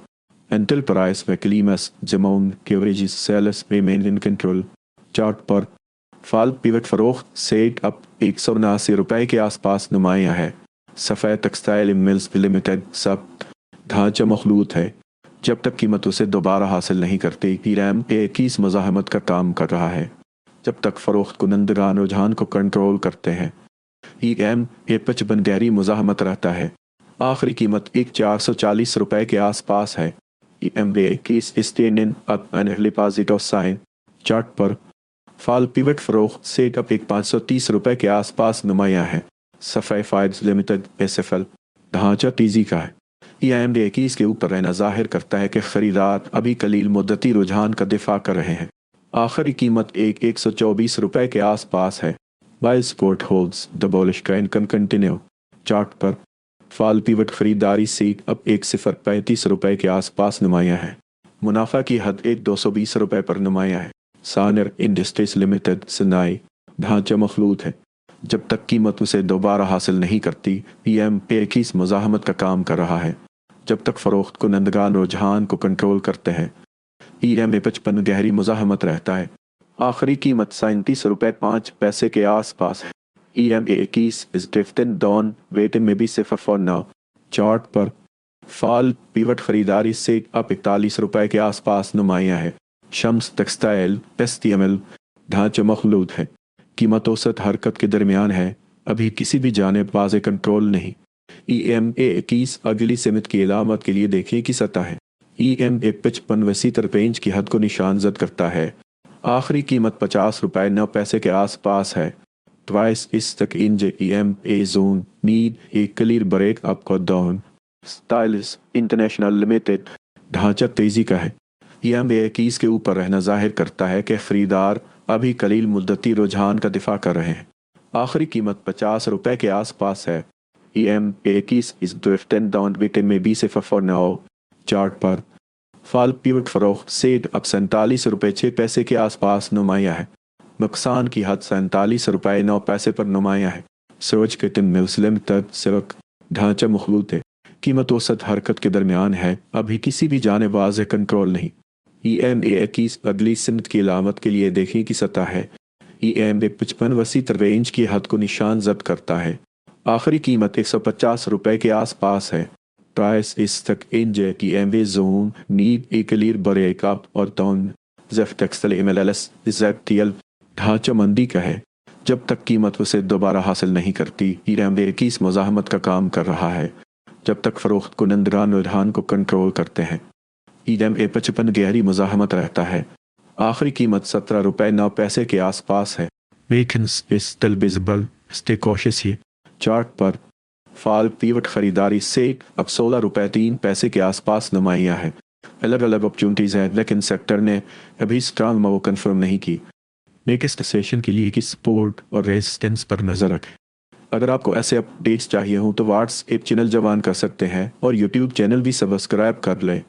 Until price Veklimas Jamon Keverages Sales remain in control। Chart पर फाल पिवट फरोख्त सेट अप 179 रुपए के आसपास नुमाया है। सफ़ेद टेक्सटाइल मिल्स लिमिटेड सब ढांचा मखलूत है। जब तक कीमत उसे दोबारा हासिल नहीं करती, EMA 21 मज़ाहमत का काम कर रहा है। जब तक फ़रोख्त कुनंदगान रुझान को कंट्रोल करते हैं, EMA 55 गहरी मुज़ाहमत रहता है। आखिरी कीमत 440 रुपए के आसपास है। EMA 21 स्टेनिन अप डिपॉजिट साइन। चार्ट पर फाल पिवट फरोख्त सेट अप 530 रुपए के आसपास नुमाया है। सफ़ाई फाइड्स लिमिटेड SFL ढांचा तेजी का है। EMA 21 के ऊपर रहना जाहिर करता है कि खरीदार अभी कलील मुद्दती रुझान का दिफा कर रहे हैं। आखिरी कीमत 124 रुपए के आसपास है। By support holds the bullish trend can continue. Chart पर फाल पिवट खरीदारी सीट अब 135 रुपए के आसपास नुमाया है। मुनाफा की हद 220 रुपए पर नुमाया है। सानर इंडस्ट्रीज लिमिटेड सनाई ढांचा मखलूत है। जब तक कीमत उसे दोबारा हासिल नहीं करती, EMA 21 मुज़ाहमत का काम कर रहा है। जब तक फ़रोख्त कुनंदगान रुझान को कंट्रोल करते हैं, EMA 55 गहरी मुज़ाहमत रहता है। आखिरी कीमत 37 रुपए 5 पैसे के आसपास है। EMA 21 is drifting down, waiting maybe safer for now। Chart पर फाल पिवट खरीदारी से अब 41 रुपए के आसपास नुमाया है। शम्स टेक्सटाइल STML ढांचा मखलूत है। कीमत औसत हरकत के दरमियान है। अभी किसी भी जानिब वाज़े कंट्रोल नहीं। EMA 21 अगली सिमत की इलामत के लिए देखें कि सतह है। EMA 55 वसी तर रेंज की हद को निशानजद करता है। आखिरी कीमत 50 रुपए 9 पैसे के आसपास है। ट्वाइस इस तक इंज EMA zone need a clear break up को डाउन। स्टाइलिस इंटरनेशनल लिमिटेड ढांचा तेजी का है। EMA 21 के ऊपर रहना जाहिर करता है कि खरीदार अभी कलील मुद्दती रुझान का दिफा कर रहे हैं। आखिरी कीमत 50 रुपए के आसपास है। EMA 21 इस ड्रिफ्टिंग डाउन विकेट में 20 फॉर नाउ। चार्ट पर फाल पिवट फरोख्त सेट अब 47 रुपए 6 पैसे के आसपास नुमाया है। नुकसान की हद 47 रुपए 9 पैसे पर नुमाया है। सोच के टिम मुस्लिम तक सिवक ढांचा मखलूत है। कीमत औसत हरकत के दरमियान है। अभी किसी भी जाने वाज़े कंट्रोल नहीं। EMA 21 अगली सिमत की इलामत के लिए देखें कि सतह है। EMA 55 वसी तर रेंज की हद को निशान जब्त करता है। आखिरी कीमत 150 रुपए के आसपास है। प्राइस इस तक इंज की EMA zone need a clear break up और डाउन। जेफ टेक्सटाइल MLS ZTL ढांचा मंदी का है। जब तक कीमत उसे दोबारा हासिल नहीं करती, EMA 21 मुज़ाहमत का काम कर रहा है। जब तक फ़रोख्त कुनंदगान रुझान को कंट्रोल करते हैं, EMA 55 गहरी मुज़ाहमत रहता है। आखिरी कीमत 17 रुपए 9 पैसे के आसपास है। Weakness is still visible, stay cautious here। Chart पर फाल पिवट खरीदारी से अब 16 रुपए 3 पैसे के आसपास नुमाया है। अलग अलग अपॉर्चुनिटीज़ हैं, लेकिन सेक्टर ने अभी स्ट्रांग मूव कंफर्म नहीं की। नेक्स्ट सेशन के लिए किस सपोर्ट और रेजिस्टेंस पर नजर रखें। अगर आपको ऐसे अपडेट्स चाहिए हों तो व्हाट्सएप चैनल जवान कर सकते हैं और यूट्यूब चैनल भी सब्सक्राइब कर लें।